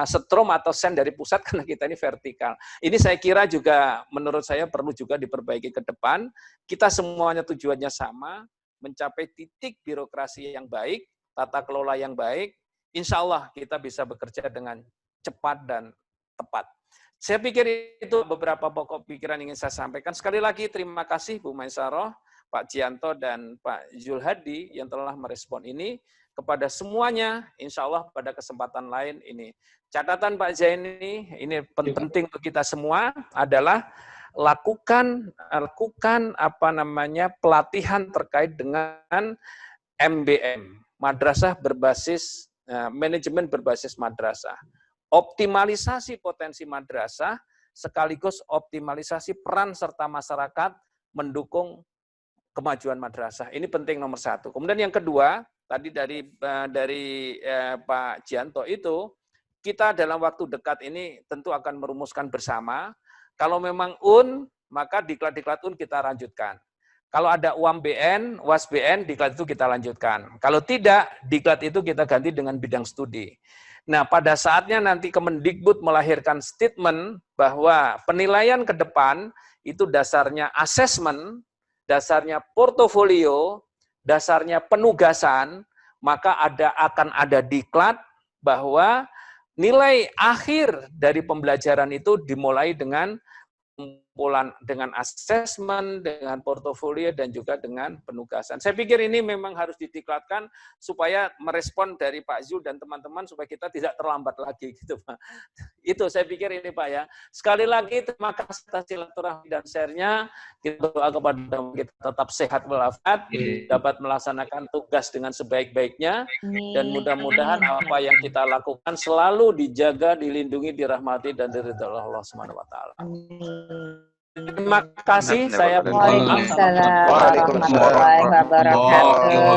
setrum atau sen dari pusat, karena kita ini vertikal. Ini saya kira juga menurut saya perlu juga diperbaiki ke depan. Kita semuanya tujuannya sama, mencapai titik birokrasi yang baik, tata kelola yang baik. Insya Allah kita bisa bekerja dengan cepat dan tepat. Saya pikir itu beberapa pokok pikiran yang ingin saya sampaikan. Sekali lagi terima kasih Bu Maisaroh, Pak Jianto, dan Pak Zulhadi yang telah merespon ini. Kepada semuanya, insya Allah pada kesempatan lain ini. Catatan Pak Zaini, ini penting untuk kita semua adalah lakukan pelatihan terkait dengan MBM, madrasah berbasis manajemen berbasis madrasah. Optimalisasi potensi madrasah sekaligus optimalisasi peran serta masyarakat mendukung kemajuan madrasah. Ini penting nomor satu. Kemudian yang kedua, tadi dari Pak Jianto itu, kita dalam waktu dekat ini tentu akan merumuskan bersama. Kalau memang maka diklat-diklat kita lanjutkan. Kalau ada UAM-BN, UAS-BN, diklat itu kita lanjutkan. Kalau tidak, diklat itu kita ganti dengan bidang studi. Nah, pada saatnya nanti Kemendikbud melahirkan statement bahwa penilaian ke depan itu dasarnya asesmen, dasarnya portofolio, dasarnya penugasan, maka akan ada diklat bahwa nilai akhir dari pembelajaran itu dimulai dengan kumpulan, dengan asesmen, dengan portofolio, dan juga dengan penugasan. Saya pikir ini memang harus didiklatkan supaya merespon dari Pak Zul dan teman-teman supaya kita tidak terlambat lagi, gitu Pak. Itu saya pikir ini Pak ya. Sekali lagi terima kasih atas silaturahmi dan share-nya. Kita doa kepada kita tetap sehat walafiat, dapat melaksanakan tugas dengan sebaik-baiknya, dan mudah-mudahan apa yang kita lakukan selalu dijaga, dilindungi, dirahmati, dan diridhoi Allah Subhanahu wa taala. Terima kasih, saya Waalaikumsalam warahmatullahi wabarakatuh.